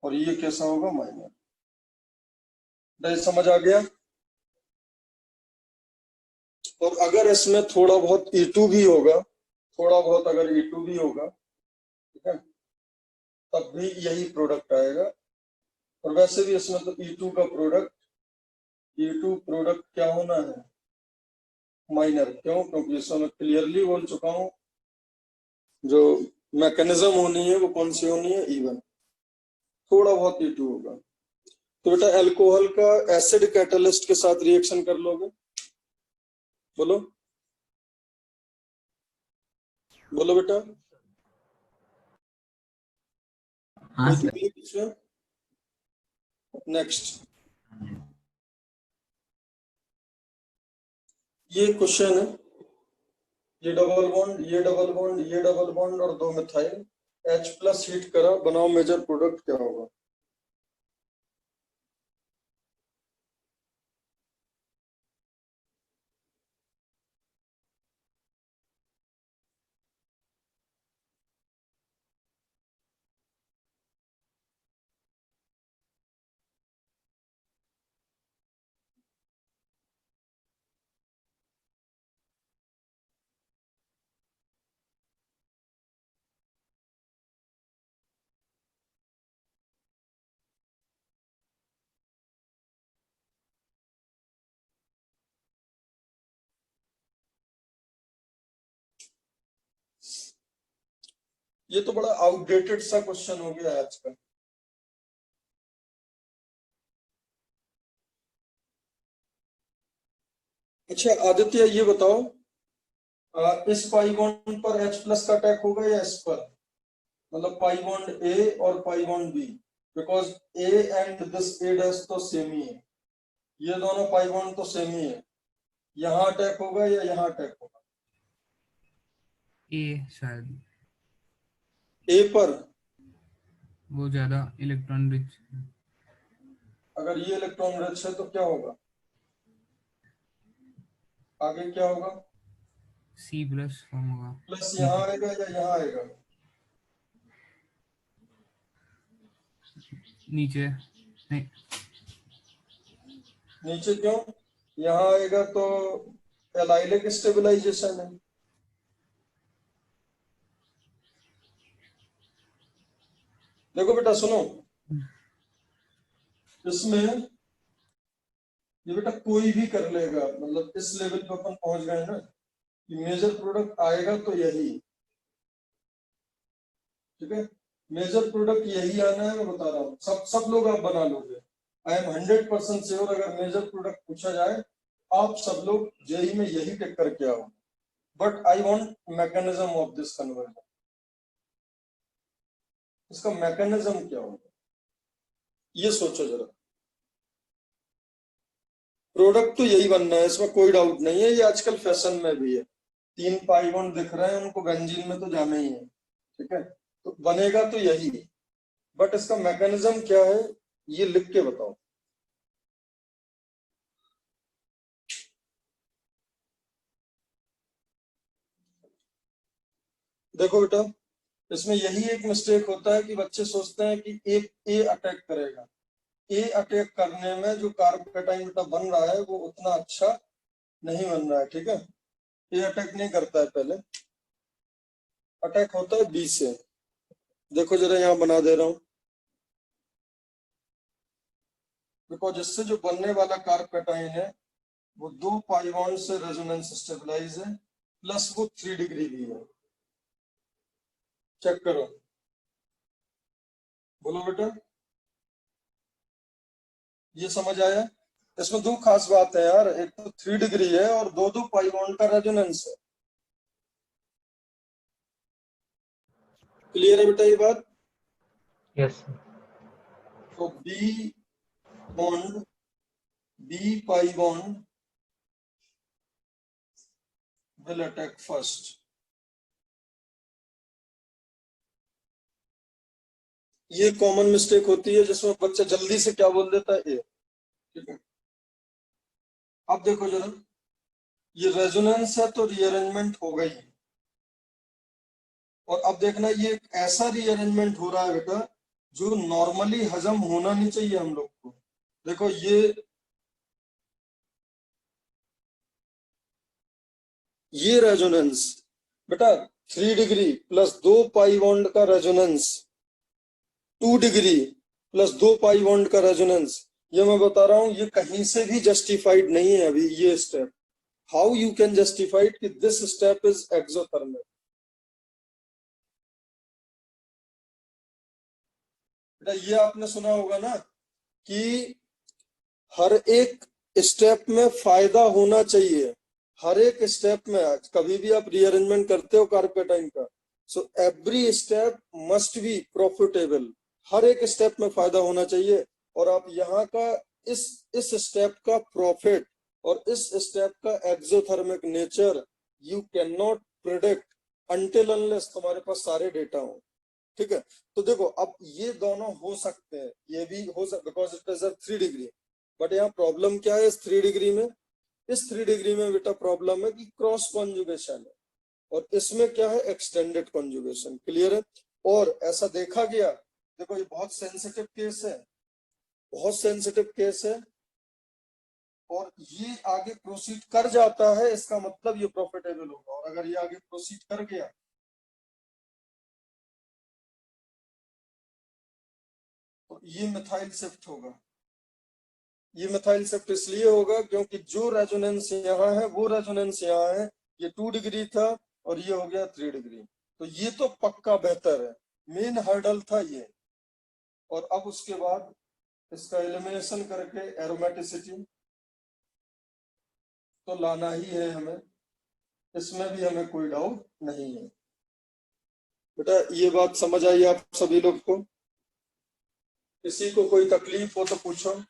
और ये कैसा होगा, माइनर। समझ आ गया? और अगर इसमें थोड़ा बहुत E2 भी होगा, थोड़ा बहुत अगर E2 भी होगा, ठीक है, तब भी यही प्रोडक्ट आएगा। और वैसे भी इसमें तो E2 का प्रोडक्ट, E2 प्रोडक्ट क्या होना है, माइनर। क्यों? क्योंकि इसमें मैं क्लियरली बोल चुका हूं, जो मैकेनिज्म होनी है वो कौन सी होनी है, इवन। थोड़ा बहुत E2 होगा। तो बेटा अल्कोहल का एसिड कैटलिस्ट के साथ रिएक्शन कर लोगे, बोलो बोलो बेटा, हाँ कोई सर। तकलीफ इसमें? नेक्स्ट, ये क्वेश्चन है, ये डबल बॉन्ड, ये डबल बॉन्ड, ये डबल बॉन्ड और 2 मिथाइल H प्लस हीट करा, बनाओ मेजर प्रोडक्ट क्या होगा। ये तो बड़ा आउटडेटेड सा क्वेश्चन हो गया आज का। अच्छा आदित्य, ये बताओ, इस पाई बॉन्ड पर H प्लस का अटैक होगा या इस पर, मतलब पाई बॉन्ड A और pi bond B, because A and this A dash तो सेम ही है, ये दोनों पाई बॉन्ड तो सेम ही है। यहाँ अटैक होगा या यहाँ अटैक होगा, ए शायद, A पर। वो ज्यादा इलेक्ट्रॉन रिच। अगर ये इलेक्ट्रॉन रिच है तो क्या होगा, आगे क्या होगा, सी प्लस फॉर्म होगा। प्लस यहाँ आएगा या यहाँ आएगा, नीचे नहीं, नीचे क्यों, यहाँ आएगा तो एलाइलिक स्टेबलाइजेशन है। देखो बेटा सुनो, इसमें ये बेटा कोई भी कर लेगा, मतलब इस लेवल पे अपन पहुंच गए ना कि मेजर प्रोडक्ट आएगा तो यही, ठीक है। मेजर प्रोडक्ट यही आना है, मैं बता रहा हूँ, सब लोग आप बना लोगे। आई एम 100% श्योर, अगर मेजर प्रोडक्ट पूछा जाए आप सब लोग जेई में यही टिक करके आओ। But I want mechanism of this conversion, इसका मैकेनिज्म क्या होगा ये सोचो जरा। प्रोडक्ट तो यही बनना है, इसमें कोई डाउट नहीं है, ये आजकल फैशन में भी है। 3 पाई बॉन्ड दिख रहे हैं, उनको बेंजीन में तो जाना ही है, ठीक है। तो बनेगा तो यही, बट इसका मैकेनिज्म क्या है ये लिख के बताओ। देखो बेटा, इसमें यही एक मिस्टेक होता है कि बच्चे सोचते हैं कि एक ए अटैक करेगा। ए अटैक करने में जो कार्बोकेटाइन बेटा बन रहा है वो उतना अच्छा नहीं बन रहा है, ठीक है। ए अटैक नहीं करता है, पहले अटैक होता है बी से। देखो जरा यहाँ बना दे रहा हूं, बिकॉज इससे जो बनने वाला कार्बोकेटाइन है वो 2 पाई बॉन्ड से रेजोनेंस स्टेबलाइज है, प्लस वो 3 डिग्री भी है। चेक करो, बोलो बेटा, ये समझ आया। इसमें 2 खास बात है यार, एक तो 3 डिग्री है और 2 पाई बॉन्ड का रेजोनेंस है। क्लियर है बेटा ये बात? Yes sir. तो bond B pi bond will attack first। ये कॉमन मिस्टेक होती है जिसमें बच्चा जल्दी से क्या बोल देता है, ए, ठीक है। अब देखो जरा, ये रेजोनेंस है तो रीअरेंजमेंट हो गई, और अब देखना ये एक ऐसा रीअरेंजमेंट हो रहा है बेटा जो नॉर्मली हजम होना नहीं चाहिए हम लोग को। देखो ये रेजोनेंस बेटा 3 डिग्री प्लस 2 पाई बॉन्ड का resonance, 2 degree plus 2 pi bond का रेजोनेंस, ये मैं बता रहा हूं ये कहीं से भी जस्टिफाइड नहीं है अभी ये step. How you can justified कि दिस स्टेप इज एक्सोथर्मिक। बेटा ये आपने सुना होगा ना कि हर एक स्टेप में फायदा होना चाहिए, हर एक स्टेप में। कभी भी आप रीअरेंजमेंट करते हो कार्बोकेटाइन का, so every step must be profitable, हर एक स्टेप में फायदा होना चाहिए। और आप यहाँ का इस स्टेप का प्रॉफिट और इस स्टेप का exothermic nature you can not predict until unless तुम्हारे पास सारे डेटा हो, ठीक है। तो देखो अब ये दोनों हो सकते हैं, ये भी हो सकता because it is 3 degree. But यहाँ प्रॉब्लम क्या है इस 3 डिग्री में, इस 3 डिग्री में बेटा प्रॉब्लम है कि क्रॉस कॉन्जुगेशन है, और इसमें क्या है एक्सटेंडेड कॉन्जुगेशन। क्लियर है? और ऐसा देखा गया, देखो ये बहुत सेंसिटिव केस है, बहुत सेंसिटिव केस है, और ये आगे प्रोसीड कर जाता है इसका मतलब ये प्रॉफिटेबल होगा, और अगर ये आगे प्रोसीड कर गया तो ये मिथाइल शिफ्ट होगा। ये मिथाइल शिफ्ट इसलिए होगा क्योंकि जो रेजोनेंस यहाँ है वो रेजोनेंस यहाँ है, ये 2 डिग्री था और ये हो गया 3 डिग्री, तो ये तो पक्का बेहतर है, मेन हर्डल था ये। और अब उसके बाद इसका एलिमिनेशन करके एरोमेटिसिटी तो लाना ही है हमें, इसमें भी हमें कोई डाउट नहीं है। बेटा ये बात समझ आई आप सभी लोग को? किसी को कोई तकलीफ हो तो पूछो।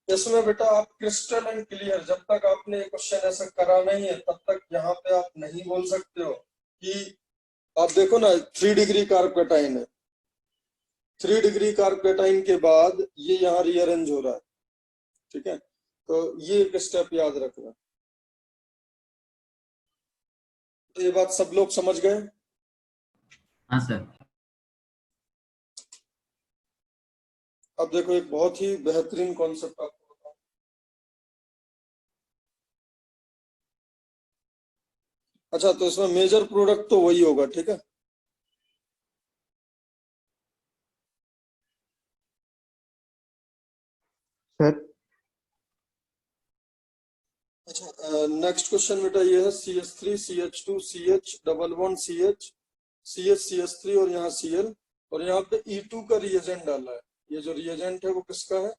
इसमें बेटा आप क्रिस्टल एंड क्लियर, जब तक आपने क्वेश्चन ऐसा करा नहीं है तब तक यहाँ पे आप नहीं बोल सकते हो कि आप देखो ना 3 डिग्री कार्बोकेटाइन है, 3 डिग्री कार्बोकेटाइन के बाद ये यहाँ रीअरेंज हो रहा है, ठीक है। तो ये एक स्टेप याद रखना। तो ये बात सब लोग समझ गए? हाँ सर। अब देखो एक बहुत ही बेहतरीन कॉन्सेप्ट आपको बताऊं। अच्छा तो इसमें मेजर प्रोडक्ट तो वही होगा, ठीक है। सर अच्छा, नेक्स्ट क्वेश्चन बेटा ये है CH3 CH2 CH double bond CH CH CH3 और यहाँ Cl और यहाँ पे E2 का रिएजेंट डाला है। ये जो रिएजेंट है वो किसका है?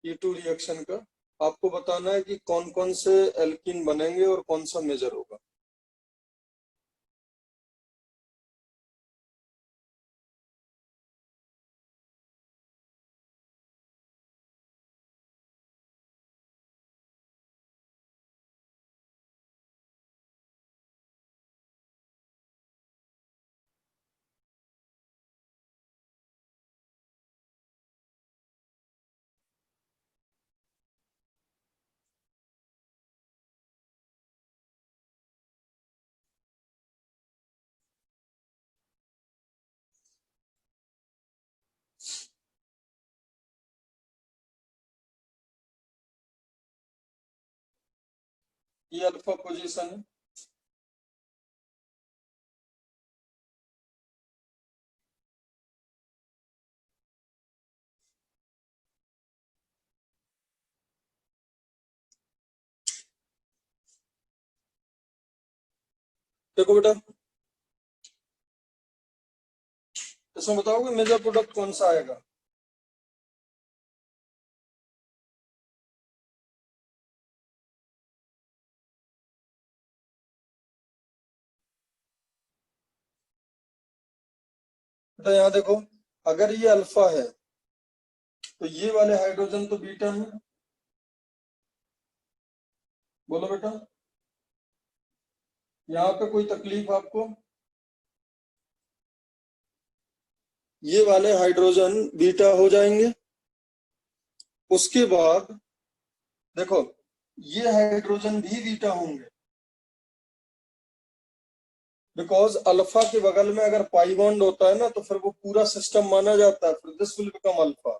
E2 रिएक्शन का। आपको बताना है कि कौन कौन से एल्कीन बनेंगे और कौन सा मेजर होगा। ये अल्फा पोजीशन है। देखो बेटा, इसमें बताओगे मेजर प्रोडक्ट कौन सा आएगा? बेटा यहाँ देखो, अगर ये अल्फा है तो ये वाले हाइड्रोजन तो बीटा है। बोलो बेटा, यहाँ पे कोई तकलीफ आपको? ये वाले हाइड्रोजन बीटा हो जाएंगे। उसके बाद देखो, ये हाइड्रोजन भी बीटा होंगे, बिकॉज अल्फा के बगल में अगर पाई बॉन्ड होता है ना तो फिर वो पूरा सिस्टम माना जाता है। फिर दिस विल बिकम अल्फा,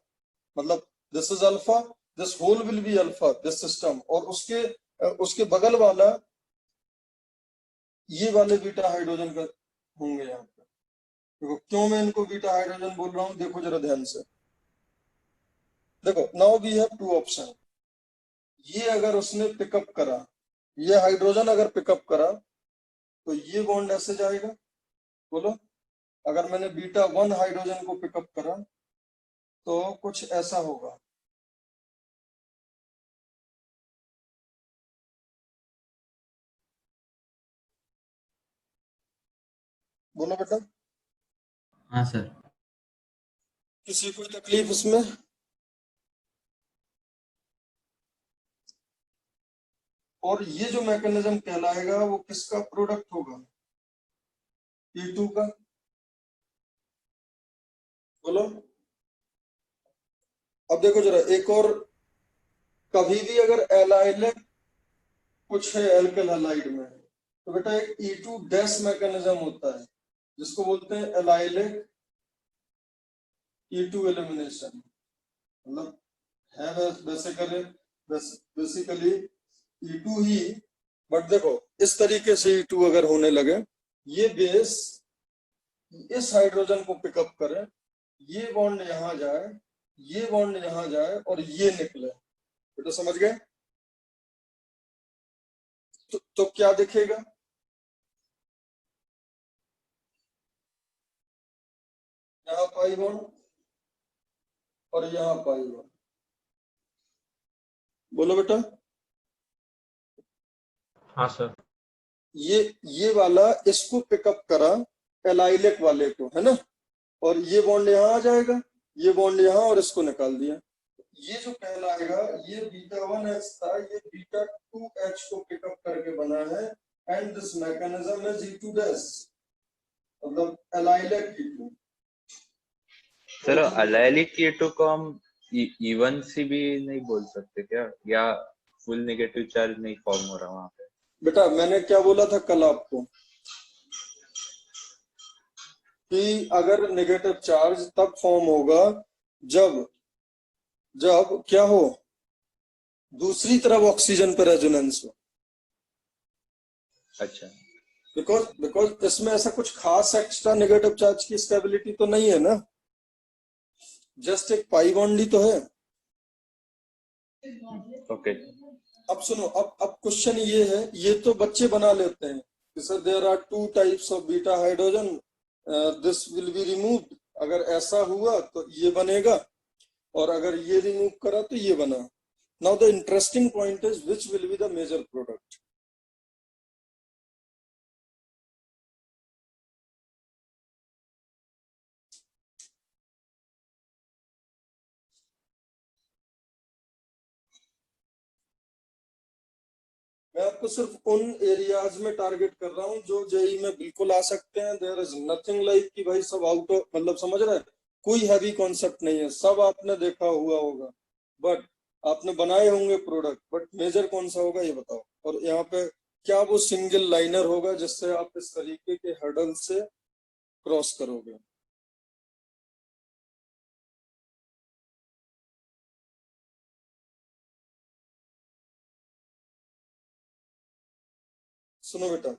मतलब this is alpha, this whole will be alpha, this system. और उसके बगल वाला ये वाले बीटा हाइड्रोजन का होंगे यहाँ पे। देखो क्यों मैं इनको बीटा हाइड्रोजन बोल रहा हूँ, देखो जरा ध्यान से। देखो now we have two option. ये अगर उसने पिकअप करा, ये हाइड्रोजन अगर पिकअप करा तो ये बॉन्ड ऐसे जाएगा। बोलो, अगर मैंने बीटा 1 हाइड्रोजन को पिकअप करा तो कुछ ऐसा होगा। बोलो बेटा, हाँ सर। किसी कोई तकलीफ इसमें? और ये जो मैकेनिज्म कहलाएगा वो किसका प्रोडक्ट होगा? E2 का। बोलो, अब देखो जरा एक और, कभी भी अगर एलाइलिक कुछ है एल्किल हैलाइड में तो बेटा एक E2 डैश मैकेनिज्म होता है जिसको बोलते हैं एलाइलिक E2 एलिमिनेशन। मतलब है बेसिकली E2 ही, बट देखो इस तरीके से E2 अगर होने लगे, ये बेस इस हाइड्रोजन को पिकअप करे, ये बॉन्ड यहां जाए, ये बॉन्ड यहां जाए और ये निकले। बेटा समझ गए? तो क्या दिखेगा? यहाँ पाई बॉन्ड और यहाँ पाई बॉन्ड। बोलो बेटा, हाँ सर। ये वाला इसको पिकअप करा एलाइलिक वाले को, है ना, और ये बॉन्ड यहाँ आ जाएगा, ये बॉन्ड यहाँ, और इसको निकाल दिया। ये जो कहलाएगा, ये बीटा 1H था, ये बीटा 2H को पिकअप करके बना है। And this mechanism is E2 dash, मतलब allylic E2। Sir allylic E2 को हम E1 से भी नहीं बोल सकते क्या, या फुल नेगेटिव चार्ज नहीं फॉर्म हो रहा वहां पे? बेटा मैंने क्या बोला था कल आपको कि अगर नेगेटिव चार्ज तब फॉर्म होगा जब क्या हो, दूसरी तरफ ऑक्सीजन पर रेजोनेंस हो। अच्छा, बिकॉज इसमें ऐसा कुछ खास एक्स्ट्रा नेगेटिव चार्ज की स्टेबिलिटी तो नहीं है ना, जस्ट एक पाई बॉन्ड ही तो है। ओके अब सुनो, अब क्वेश्चन ये है, ये तो बच्चे बना लेते हैं कि sir there are 2 types of beta hydrogen, this will be removed, अगर ऐसा हुआ तो ये बनेगा, और अगर ये रिमूव करा तो ये बना। Now the interesting point is which will be the major product. मैं आपको सिर्फ उन एरियाज में टारगेट कर रहा हूं जो जेई में बिल्कुल आ सकते हैं। देयर इज नथिंग लाइक कि भाई सब आउट ऑफ, मतलब समझ रहे हैं, कोई हैवी कॉन्सेप्ट नहीं है, सब आपने देखा हुआ होगा, बट आपने बनाए होंगे प्रोडक्ट, बट मेजर कौन सा होगा ये बताओ। और यहाँ पे क्या वो सिंगल लाइनर होगा जिससे आप इस तरीके के हर्डल से क्रॉस करोगे। सुनो बेटा,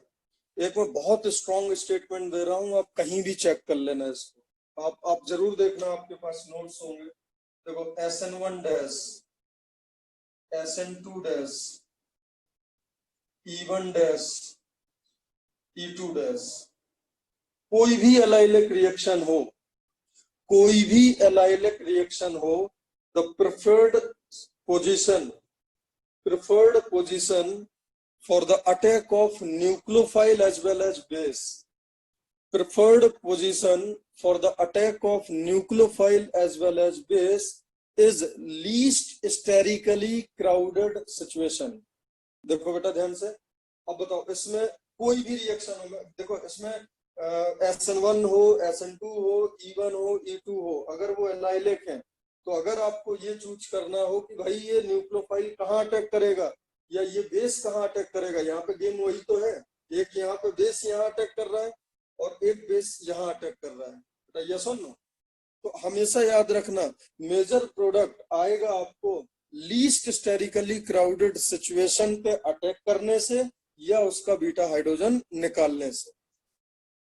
एक मैं बहुत स्ट्रॉन्ग स्टेटमेंट दे रहा हूं, आप कहीं भी चेक कर लेना इसको, आप जरूर देखना, आपके पास नोट्स होंगे। देखो SN1 dash, SN2 dash, E1 dash, E2 dash, कोई भी एलाइलिक रिएक्शन हो, कोई भी एलाइलिक रिएक्शन हो, the preferred position for the attack of nucleophile as well as base, preferred position for the attack of nucleophile as well as base is least sterically crowded situation। देखो बेटा ध्यान से, अब बताओ इसमें कोई भी रिएक्शन हो, देखो इसमें SN1 हो, SN2 हो, E1 हो, E2 हो, अगर वो एलाइलिक है तो अगर आपको ये चूज करना हो कि भाई ये न्यूक्लियोफाइल कहाँ अटैक करेगा या ये बेस कहाँ अटैक करेगा, यहाँ पे गेम वही तो है, एक यहाँ पे बेस यहाँ अटैक कर रहा है और एक बेस यहाँ अटैक कर रहा है, बेटा ये सुन लो। तो हमेशा याद रखना, मेजर प्रोडक्ट आएगा आपको लीस्ट स्टेरिकली क्राउडेड सिचुएशन पे अटैक करने से या उसका बीटा हाइड्रोजन निकालने से।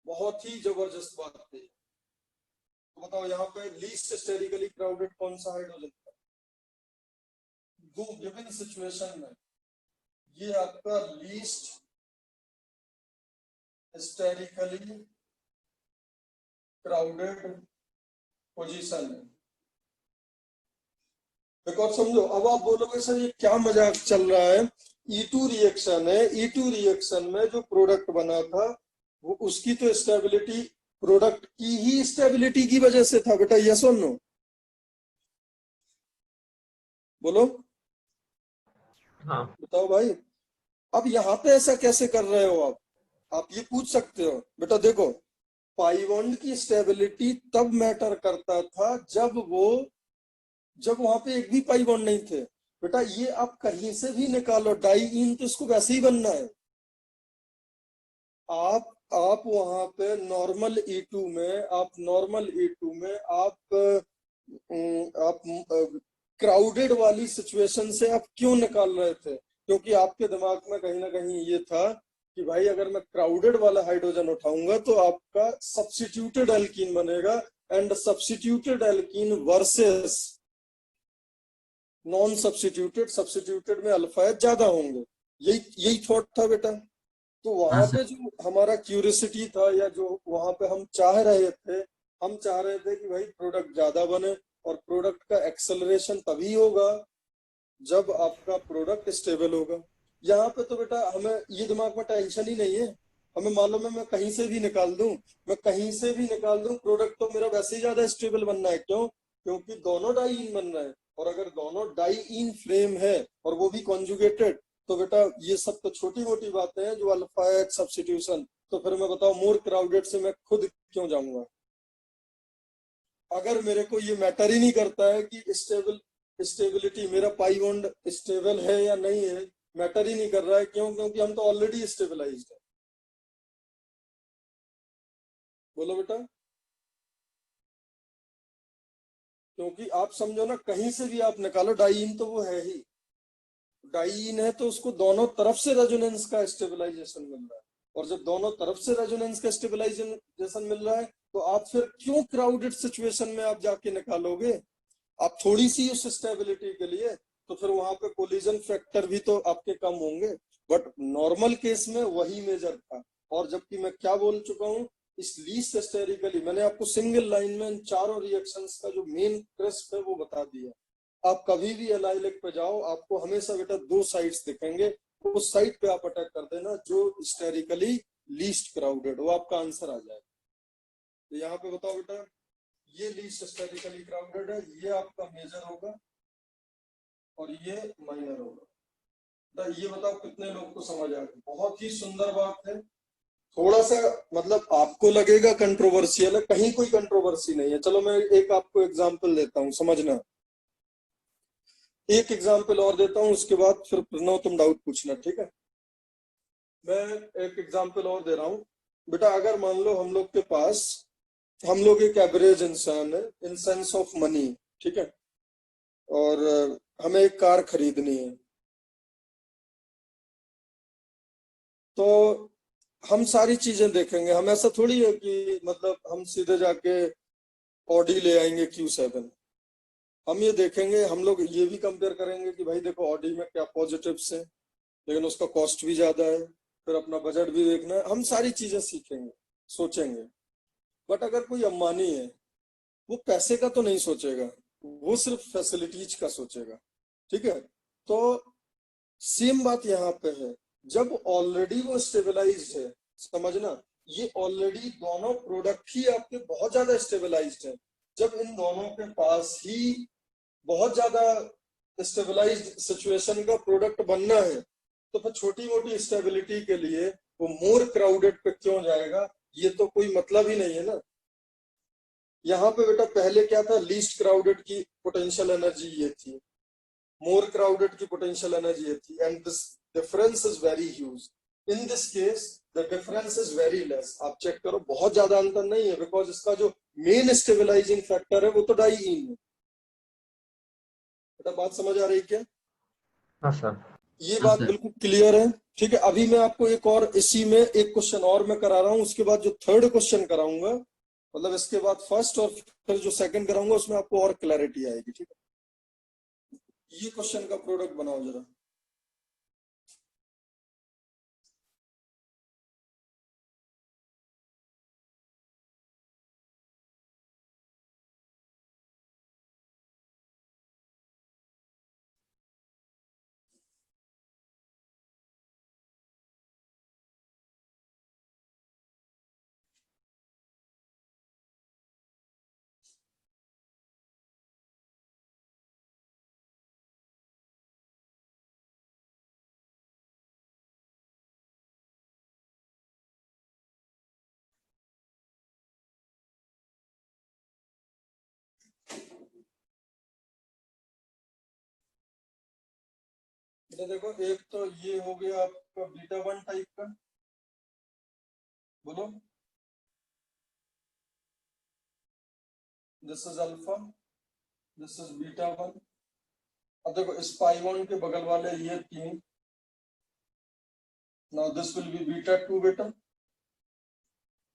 बहुत ही जबरदस्त बात है। तो बताओ यहाँ पे लीस्ट स्टेरिकली क्राउडेड कौन सा हाइड्रोजन था? दो गिवन सिचुएशन में ये आपका लीस्ट स्टेरिकली क्राउडेड पोजीशन है। बिकॉज समझो, अब आप बोलोगे सर ये क्या मजाक चल रहा है, E2 रिएक्शन है, E2 रिएक्शन में जो प्रोडक्ट बना था वो उसकी तो स्टेबिलिटी प्रोडक्ट की ही स्टेबिलिटी की वजह से था बेटा, यस और नो? बोलो हाँ बताओ भाई। अब यहाँ पे ऐसा कैसे कर रहे हो आप ये पूछ सकते हो। बेटा देखो, पाई बॉन्ड की स्टेबिलिटी तब मैटर करता था जब वहां पे एक भी पाई बॉन्ड नहीं थे। बेटा ये आप कहीं से भी निकालो, डाई इन तो इसको वैसे ही बनना है। आप वहां पे नॉर्मल E2 में आप क्राउडेड वाली सिचुएशन से आप क्यों निकाल रहे थे? क्योंकि आपके दिमाग में कहीं ना कहीं ये था कि भाई अगर मैं क्राउडेड वाला हाइड्रोजन उठाऊंगा तो आपका सब्स्टिट्यूटेड एल्कीन बनेगा, and substituted alkene versus non substituted में अल्फाएट ज्यादा होंगे। यही थॉट था बेटा। तो वहां पे जो हमारा क्यूरियोसिटी था या जो वहां पे हम चाह रहे थे कि भाई प्रोडक्ट ज्यादा बने, और प्रोडक्ट का एक्सेलरेशन तभी होगा जब आपका प्रोडक्ट स्टेबल होगा। यहाँ पे तो बेटा हमें ये दिमाग में टेंशन ही नहीं है, हमें मालूम है मैं कहीं से भी निकाल दूं, प्रोडक्ट तो मेरा वैसे ही ज्यादा स्टेबल बनना है। क्यों? क्योंकि दोनों डाई इन बन रहे हैं, और अगर दोनों डाई इन फ्रेम है और वो भी कॉन्जुगेटेड, तो बेटा ये सब तो छोटी मोटी बातें हैं जो अल्फा एच सब्स्टिट्यूशन। तो फिर मैं बताओ मोर क्राउडेड से मैं खुद क्यों जाऊंगा? अगर मेरे को ये मैटर ही नहीं करता है कि स्टेबिलिटी मेरा पाई बॉन्ड स्टेबल है या नहीं है, मैटर ही नहीं कर रहा है। क्यों? क्योंकि हम तो ऑलरेडी स्टेबलाइज्ड है। बोलो बेटा। क्योंकि आप समझो ना, कहीं से भी आप निकालो डाईन तो वो है ही, डाईन है तो उसको दोनों तरफ से रेजोनेंस का स्टेबलाइजेशन मिल रहा है, और जब दोनों तरफ से रेजोनेंस का स्टेबलाइजेशन मिल रहा है तो आप फिर क्यों क्राउडेड सिचुएशन में आप जाके निकालोगे? आप थोड़ी सी उस स्टेबिलिटी के लिए तो फिर वहां पे कोलिजन फैक्टर भी तो आपके कम होंगे, बट नॉर्मल केस में वही मेजर था। और जबकि मैं क्या बोल चुका हूँ, इस लीस्ट हिस्टेरिकली मैंने आपको सिंगल लाइन में इन चारों रिएक्शंस का जो मेन क्रिस्प है वो बता दिया। आप कभी भी एलाइलिक पे जाओ, आपको हमेशा बेटा दो साइड्स दिखेंगे, उस साइड पे आप अटैक कर देना जो हिस्टेरिकली लीस्ट क्राउडेड, वो आपका आंसर आ जाएगा। तो यहाँ पे बताओ बेटा, ये लीस्ट हिस्टेरिकली क्राउडेड है, ये आपका मेजर होगा और ये माइनर होगा। तो ये बताओ कितने लोग को समझ आ गया? बहुत ही सुंदर बात है। थोड़ा सा मतलब आपको लगेगा कंट्रोवर्शियल है, कहीं कोई कंट्रोवर्सी नहीं है। चलो मैं एक आपको एग्जांपल देता हूँ, समझना। एक एग्जांपल और देता हूँ, उसके बाद फिर प्रणव तुम डाउट पूछना, ठीक है? मैं एक एग्जांपल और दे रहा हूँ बेटा। अगर मान लो हम लोग के पास, हम लोग एक एवरेज इंसान है इन सेंस ऑफ मनी, ठीक है, और हमें एक कार खरीदनी है, तो हम सारी चीजें देखेंगे। हम ऐसा थोड़ी है कि मतलब हम सीधे जाके ऑडी ले आएंगे Q7। हम ये देखेंगे, हम लोग ये भी कंपेयर करेंगे कि भाई देखो ऑडी में क्या पॉजिटिव्स हैं, लेकिन उसका कॉस्ट भी ज्यादा है, फिर अपना बजट भी देखना है। हम सारी चीजें सीखेंगे, सोचेंगे। बट अगर कोई अंबानी है, वो पैसे का तो नहीं सोचेगा, वो सिर्फ फैसिलिटीज का सोचेगा, ठीक है? तो सेम बात यहाँ पे है, जब ऑलरेडी वो स्टेबलाइज्ड है, समझना, ये ऑलरेडी दोनों प्रोडक्ट ही आपके बहुत ज्यादा स्टेबलाइज्ड है। जब इन दोनों के पास ही बहुत ज्यादा स्टेबलाइज्ड सिचुएशन का प्रोडक्ट बनना है, तो फिर छोटी मोटी स्टेबिलिटी के लिए वो मोर क्राउडेड पे क्यों जाएगा? ये तो कोई मतलब ही नहीं है ना। यहाँ पे बेटा पहले क्या था, लीस्ट क्राउडेड की पोटेंशियल एनर्जी ये थी, मोर क्राउडेड की पोटेंशियल एनर्जी ये थी, and this difference is very huge. In this case the difference is very less. आप चेक करो, बहुत ज्यादा अंतर नहीं है, बिकॉज इसका जो मेन स्टेबलाइजिंग फैक्टर है वो तो डाईइन है। बेटा बात समझ आ रही क्या? हाँ सर। ये हाँ बात सर। बिल्कुल क्लियर है, ठीक है? अभी मैं आपको एक और इसी में एक क्वेश्चन और मैं करा रहा हूँ, उसके बाद जो थर्ड क्वेश्चन कराऊंगा, मतलब इसके बाद फर्स्ट और फिर जो सेकंड कराऊंगा, उसमें आपको और क्लैरिटी आएगी, ठीक है? ये क्वेश्चन का प्रोडक्ट बनाओ जरा। बेटा देखो, एक तो ये हो गया आपका बीटा वन टाइप का, बोलो। This is alpha, this is beta one. अब देखो इस पाई वन के बगल वाले ये तीन, now this will B beta two बेटा,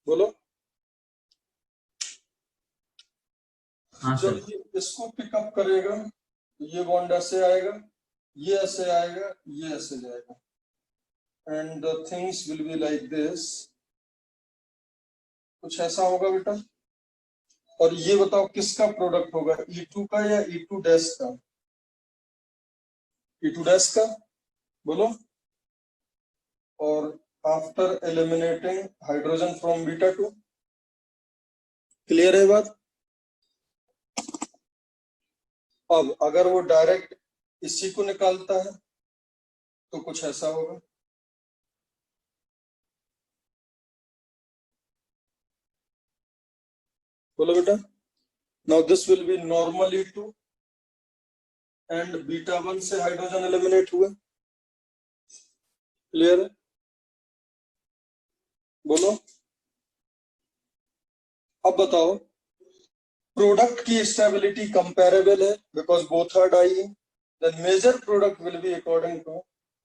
बोलो। हाँ जब सर। ये इसको पिकअप करेगा तो ये बॉन्ड ऐसे आएगा, ये ऐसे आएगा, ये ऐसे जाएगा, and the things will be like this. कुछ ऐसा होगा बेटा। और ये बताओ किसका प्रोडक्ट होगा, E2 का या E2 डैश का? E2 डैश का, बोलो। और after eliminating hydrogen from beta two, clear है बात? अब अगर वो डायरेक्ट इसी को निकालता है तो कुछ ऐसा होगा, बोलो बेटा। Now this will be normal E2 and beta one से हाइड्रोजन एलिमिनेट हुए, क्लियर है? बोलो। अब बताओ, प्रोडक्ट की स्टेबिलिटी कंपेरेबल है because both are di, then major product will be according to,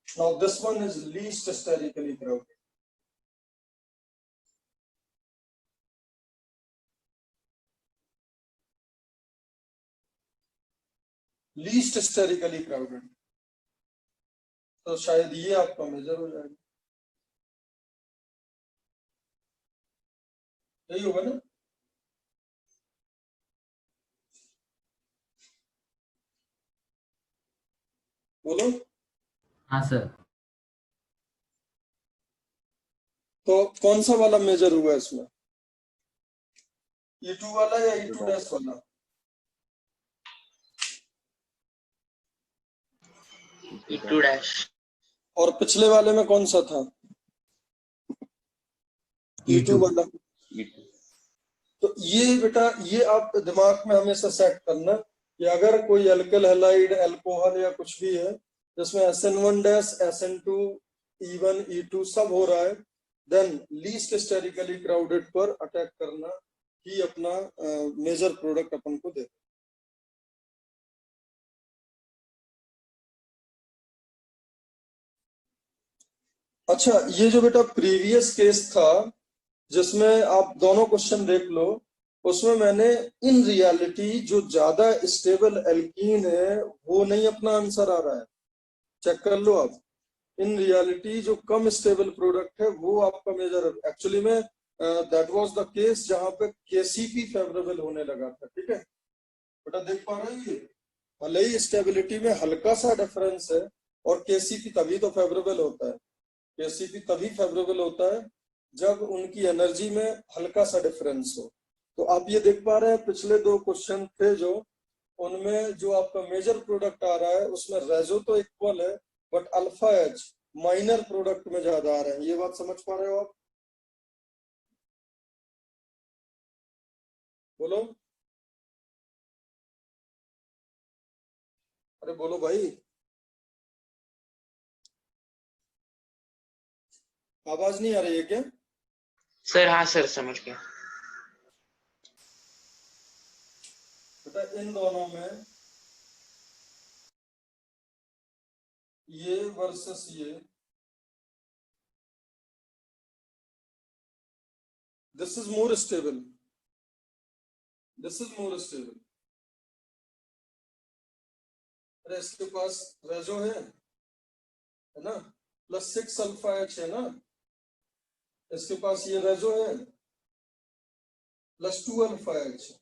now this one is least sterically crowded. Least hysterically crowded, तो शायद ये आपका मेजर हो जाएगा, यही होगा ना। बोलो। हाँ सर। तो कौन सा वाला मेजर हुआ इसमें, E2 वाला या E2 डैश वाला? E2 dash. और पिछले वाले में कौन सा था? E2 वाला। तो ये बेटा, ये आप दिमाग में हमेशा सेट करना कि अगर कोई अल्किल हैलाइड, अल्कोहल या कुछ भी है जिसमें SN1 dash, SN2, E1, E2 सब हो रहा है, देन लीस्ट हिस्टेरिकली क्राउडेड पर अटैक करना ही अपना मेजर प्रोडक्ट अपन को दे। अच्छा, ये जो बेटा प्रीवियस केस था जिसमें आप दोनों क्वेश्चन देख लो, उसमें मैंने इन रियलिटी जो ज्यादा स्टेबल एल्कीन है वो नहीं अपना आंसर आ रहा है, चेक कर लो आप। इन रियलिटी जो कम स्टेबल प्रोडक्ट है वो आपका मेजर, एक्चुअली में दैट वाज द केस जहां पे केसीपी फेवरेबल होने लगा था। ठीक है बेटा, देख पा रहे हैं, ये भले ही स्टेबिलिटी में हल्का सा डिफरेंस है, और केसीपी तभी तो फेवरेबल होता है, केसीपी तभी फेवरेबल होता है जब उनकी एनर्जी में हल्का सा डिफरेंस हो। तो आप ये देख पा रहे हैं पिछले दो क्वेश्चन थे जो, उनमें जो आपका मेजर प्रोडक्ट आ रहा है उसमें रेजो तो इक्वल है, but alpha H minor product में ज्यादा आ रहे हैं। ये बात समझ पा रहे हो आप? बोलो, अरे बोलो भाई, आवाज नहीं आ रही है क्या? सर हाँ सर, समझ गया। बेटा इन दोनों में ये वर्सेस ये, this is more stable, this is more stable. अरे इसके पास रेजो है ना, प्लस 6 अल्फा एच है ना, इसके पास ये रेजो है प्लस 2 अल्फा एच,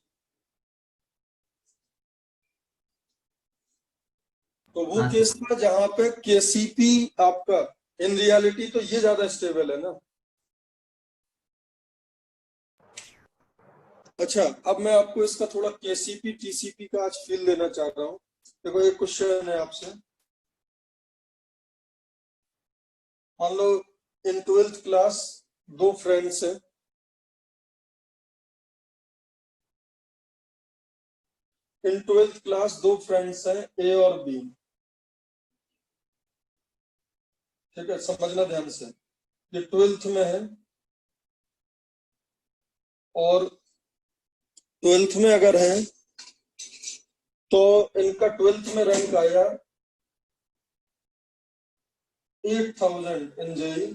तो वो हाँ केस था जहां पे केसीपी आपका, इन रियलिटी तो ये ज्यादा स्टेबल है ना। अच्छा, अब मैं आपको इसका थोड़ा केसीपी टीसीपी का आज फील देना चाह रहा हूँ। देखो एक क्वेश्चन है आपसे, मान लो इन 12th क्लास दो फ्रेंड्स हैं, इन 12th क्लास दो फ्रेंड्स हैं ए और बी। ठीक है, समझना ध्यान से, ये 12th में है और 12th में अगर है तो इनका 12th में रैंक आया 8000 इन जेई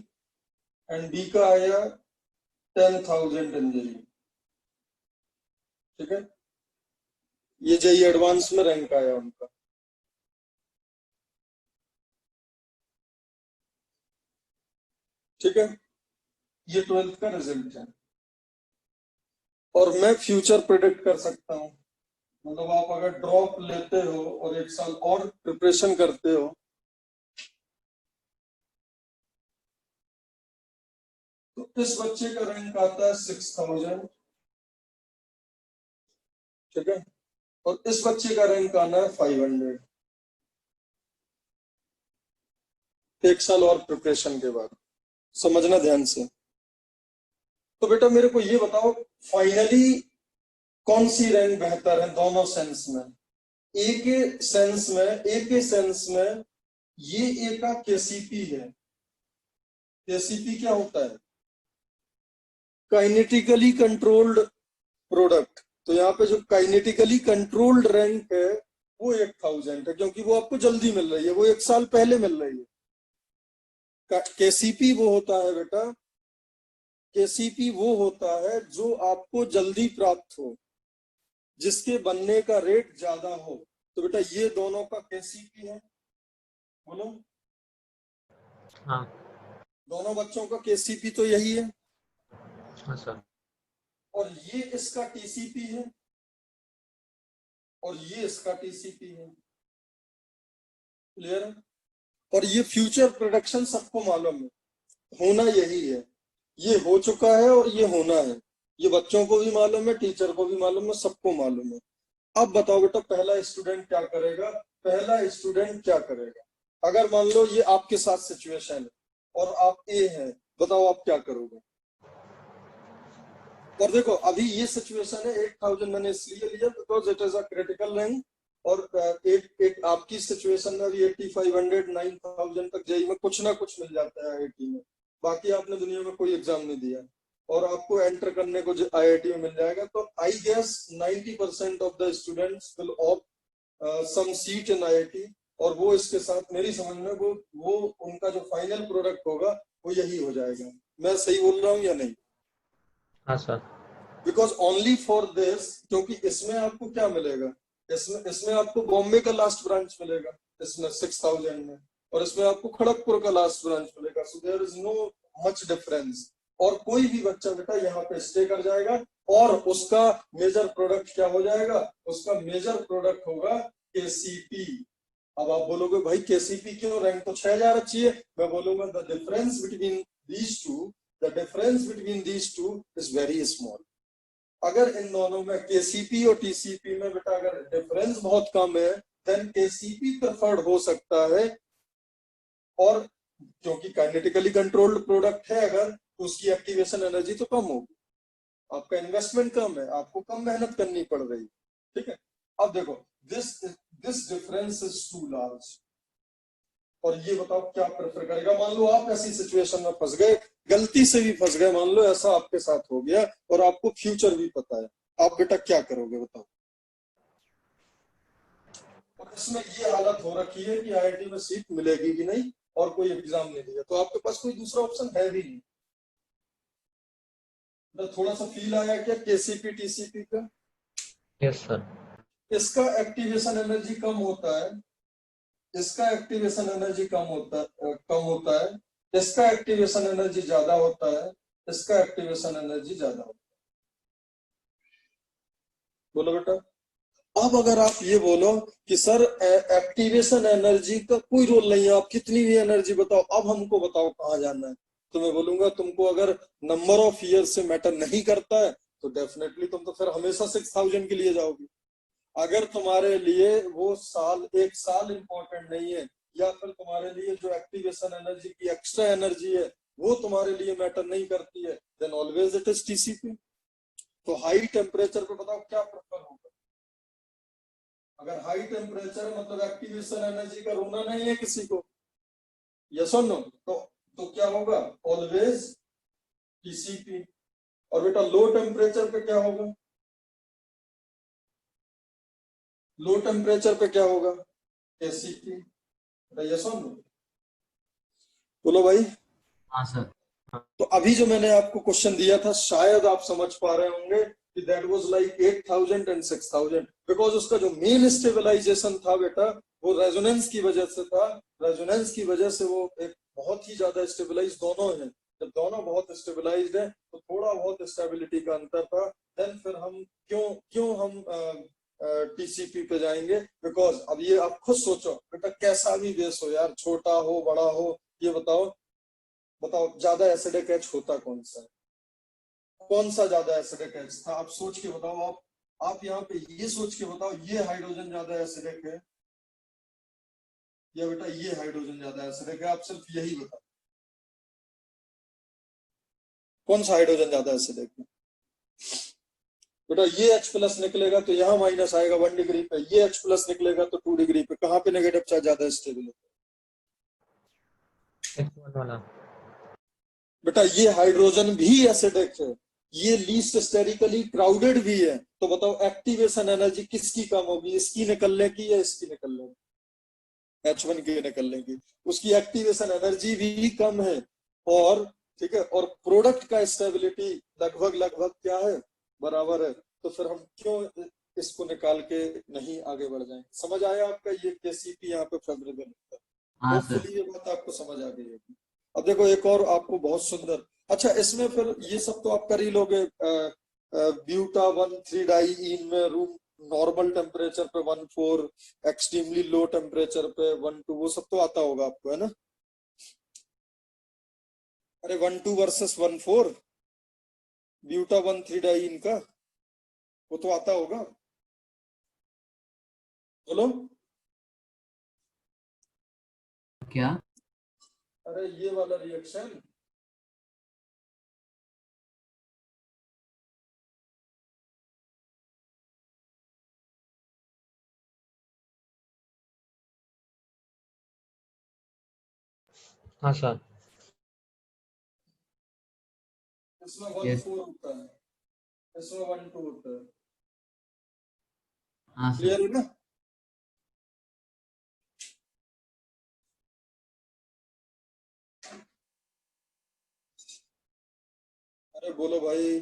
एंड बी का आया 10,000 इन जेई। ठीक है, ये जेई एडवांस में रैंक आया उनका। ठीक है, ये 12th का रिजल्ट है, और मैं फ्यूचर प्रिडिक्ट कर सकता हूँ। मतलब आप अगर ड्रॉप लेते हो और एक साल और प्रिपरेशन करते हो तो इस बच्चे का रैंक आता है 6000। ठीक है, और इस बच्चे का रैंक आना है 500, एक साल और प्रिपरेशन के बाद। समझना ध्यान से। तो बेटा मेरे को ये बताओ, फाइनली कौन सी रैंक बेहतर है दोनों सेंस में? ए के सेंस में ये ए का केसीपी है। केसीपी क्या होता है? Kinetically controlled product. तो यहाँ पे जो काइनेटिकली कंट्रोल्ड रैंक है वो 1000 है, क्योंकि वो आपको जल्दी मिल रही है, वो एक साल पहले मिल रही है। केसीपी वो होता है बेटा, केसीपी वो होता है जो आपको जल्दी प्राप्त हो, जिसके बनने का रेट ज्यादा हो। तो बेटा ये दोनों का केसीपी है, बोलो। हाँ दोनों बच्चों का केसीपी तो यही है, हाँ सर। और ये इसका टीसीपी है, और ये इसका टीसीपी है। क्लियर है? और ये फ्यूचर प्रोडक्शन सबको मालूम है, होना यही है। ये हो चुका है और ये होना है, ये बच्चों को भी मालूम है, टीचर को भी मालूम है, सबको मालूम है। अब बताओ बेटा पहला स्टूडेंट क्या करेगा? पहला स्टूडेंट क्या करेगा? अगर मान लो ये आपके साथ सिचुएशन है और आप ए हैं, बताओ आप क्या करोगे? और देखो अभी ये सिचुएशन है 8000 मैंने इसलिए लिया because it is a critical rank, और एक आपकी सिचुएशन में अभी 8500 9000 तक जेई में कुछ ना कुछ मिल जाता है आईआईटी में। बाकी आपने दुनिया में कोई एग्जाम नहीं दिया और आपको एंटर करने को आईआईटी में मिल जाएगा, तो I guess 90% of the students will opt some seat in IIT, और वो इसके साथ मेरी समझ में वो उनका जो फाइनल प्रोडक्ट होगा वो यही हो जाएगा। मैं सही बोल रहा हूँ या नहीं? हाँ sir. Because only for this, क्योंकि इसमें आपको क्या मिलेगा? इसमें आपको बॉम्बे का लास्ट ब्रांच मिलेगा इसमें 6000 में, और इसमें आपको खड़गपुर का लास्ट ब्रांच मिलेगा। So there is no much difference, और कोई भी बच्चा बेटा यहाँ पे स्टे कर जाएगा और उसका मेजर प्रोडक्ट क्या हो जाएगा? उसका मेजर प्रोडक्ट होगा केसीपी। अब आप बोलोगे भाई केसीपी क्यों, रैंक तो 6000 अच्छी है। मैं बोलूंगा the difference between these two is very small. अगर इन दोनों में केसीपी और टीसीपी में बेटा अगर डिफरेंस बहुत कम है, देन केसीपी प्रेफर्ड हो सकता है, और क्योंकि काइनेटिकली कंट्रोल्ड प्रोडक्ट है अगर, तो उसकी एक्टिवेशन एनर्जी तो कम होगी, आपका इन्वेस्टमेंट कम है, आपको कम मेहनत करनी पड़ रही, ठीक है। अब देखो this difference is too large, और ये बताओ क्या प्रेफर करेगा? मान लो आप ऐसी सिचुएशन में फंस गए, गलती से भी फंस गए, मान लो ऐसा आपके साथ हो गया और आपको फ्यूचर भी पता है, आप बेटा क्या करोगे बताओ? और इसमें ये हालत हो रखी है कि आईआईटी में सीट मिलेगी भी नहीं और कोई एग्जाम नहीं दिया, तो आपके पास कोई दूसरा ऑप्शन है भी नहीं। तो थोड़ा सा फील आया क्या केसीपी टीसीपी का? Yes sir. इसका एक्टिवेशन एनर्जी कम होता है, इसका एक्टिवेशन एनर्जी कम होता है, इसका एक्टिवेशन एनर्जी ज्यादा होता है, इसका एक्टिवेशन एनर्जी ज्यादा होता है। बोलो बेटा। अब अगर आप ये बोलो कि सर एक्टिवेशन एनर्जी का कोई रोल नहीं है, आप कितनी भी एनर्जी बताओ, अब हमको बताओ कहाँ जाना है, तो मैं बोलूंगा तुमको अगर नंबर ऑफ ईयर से मैटर नहीं करता है तो डेफिनेटली तुम तो फिर हमेशा 6000 के लिए जाओगे। अगर तुम्हारे लिए वो एक साल इंपॉर्टेंट नहीं है, या फिर तुम्हारे लिए जो एक्टिवेशन एनर्जी की एक्स्ट्रा एनर्जी है वो तुम्हारे लिए मैटर नहीं करती है, then always it is TCP. तो हाई टेम्परेचर पे बताओ क्या प्रेफर होगा? अगर हाई टेम्परेचर मतलब एक्टिवेशन एनर्जी का रोना नहीं है किसी को, यस और नो, तो क्या होगा? Always TCP. और बेटा लो टेम्परेचर पे क्या होगा? लो टेम्परेचर पे क्या होगा? केसीपी। यस और नो, बोलो भाई। हाँ सर। तो अभी जो मैंने आपको क्वेश्चन दिया था शायद आप समझ पा रहे होंगे कि that was like 8000 and 6000, because उसका जो मेन स्टेबलाइजेशन था बेटा वो रेजोनेंस की वजह से था। रेजोनेंस की वजह से वो एक बहुत ही ज्यादा स्टेबलाइज दोनों है। जब दोनों बहुत स्टेबलाइज्ड है तो थोड़ा बहुत स्टेबिलिटी का अंतर था। देन फिर हम क्यों हम टीसीपी पे जाएंगे? बिकॉज अब ये आप खुद सोचो बेटा, कैसा भी बेस हो यार, छोटा हो बड़ा हो, ये बताओ ज्यादा एसिडिक एच होता कौन सा है? कौन सा ज्यादा एसिडिक एच था? आप सोच के बताओ। आप यहाँ पे ये सोच के बताओ, ये हाइड्रोजन ज्यादा एसिडिक है या बेटा ये हाइड्रोजन ज्यादा एसिडिक है? आप सिर्फ यही बताओ कौन सा हाइड्रोजन ज्यादा एसिडिक है। बेटा ये H प्लस निकलेगा तो यहाँ माइनस आएगा 1 डिग्री पे, ये H प्लस निकलेगा तो 2 डिग्री पे। कहाँ पे नेगेटिव चार्ज ज्यादा स्टेबल है? H1 वाला। बेटा ये हाइड्रोजन भी एसिडिक है, ये लीस्ट स्टेरिकली क्राउडेड भी है, तो बताओ एक्टिवेशन एनर्जी किसकी कम होगी, इसकी निकलने की या इसकी निकलने की? H1 की निकलने की। उसकी एक्टिवेशन एनर्जी भी कम है, और ठीक है, और प्रोडक्ट का स्टेबिलिटी लगभग क्या है? बराबर है। तो फिर हम क्यों इसको निकाल के नहीं आगे बढ़ जाएंगे। समझ आया आपका? ये केसीपी यहाँ पे फेवरेबल होता है। हाँ सर। होपफुली ये बात आपको समझ आ गई होगी। अब देखो एक और आपको बहुत सुंदर, अच्छा इसमें फिर ये सब तो आप कर ही लोगे। ब्यूटा 1,3 डाइईन में रूम नॉर्मल टेम्परेचर पे 1,4, एक्सट्रीमली लो टेम्परेचर पे 1,2, वो सब तो आता होगा आपको, है ना? अरे 1,2 वर्सेस 1,4 ब्यूटा 1,3 डाइईन का, वो तो आता होगा। बोलो। क्या? अरे ये वाला रिएक्शन, हाँ सर। इसमें Yes. 1,4 होता है, इसमें 1,2 होता है। हाँ सर। क्लियर है ना? अरे बोलो भाई।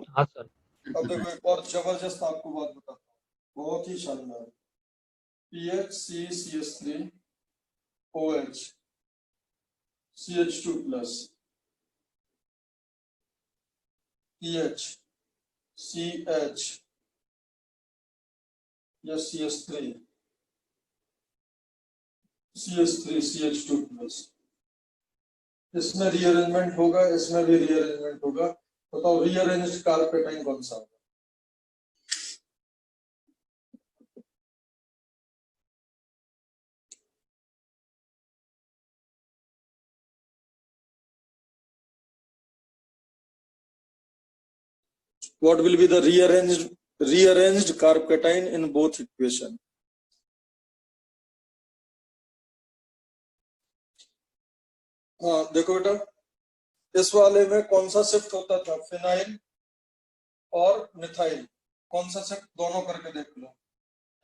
हाँ सर। अब देखो एक और जबरदस्त आपको बात बताता हूँ, बहुत ही शानदार। PHCCS3 OH CH2 plus PH CH या CH3 CH2 प्लस, इसमें रीअरेंजमेंट होगा, इसमें भी रीअरेंजमेंट होगा। बताओ रीअरेंज्ड कार्पेटाइन कौन सा होगा? What will be the rearranged carpetine in both equation? हाँ देखो बेटा, इस वाले में कौन सा शिफ्ट होता था? फिनाइल और मिथाइल, कौन सा शिफ्ट? दोनों करके देख लो।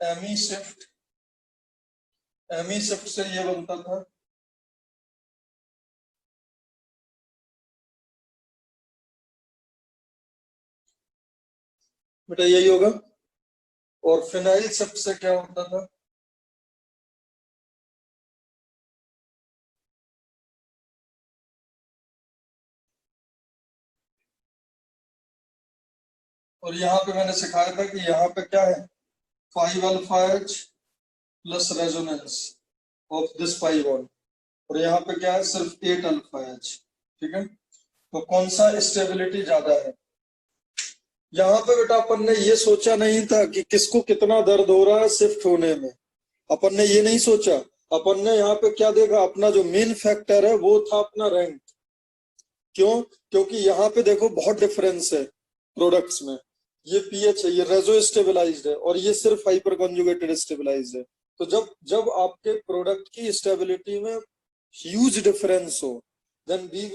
एमी शिफ्ट से ये बनता था बेटा, यही होगा। और फिनाइल शिफ्ट से क्या होता था? और यहाँ पे मैंने सिखाया था कि यहाँ पे क्या है? 5 alpha H plus resonance of this 5 bond, और यहाँ पे क्या है? सिर्फ 8 अल्फा एच। ठीक है, तो कौन सा स्टेबिलिटी ज्यादा है? यहाँ पे बेटा अपन ने ये सोचा नहीं था कि किसको कितना दर्द हो रहा है शिफ्ट होने में, अपन ने ये नहीं सोचा। अपन ने यहाँ पे क्या देखा? अपना जो मेन फैक्टर है वो था अपना रैंक। क्यों? क्योंकि यहाँ पे देखो बहुत डिफरेंस है प्रोडक्ट्स में। ये पीएच है, ये रेजो स्टेबलाइज्ड है, और ये सिर्फ हाइपर कॉन्जुगेटेड स्टेबलाइज्ड है। तो जब आपके प्रोडक्ट की स्टेबिलिटी में ह्यूज डिफरेंस हो, then we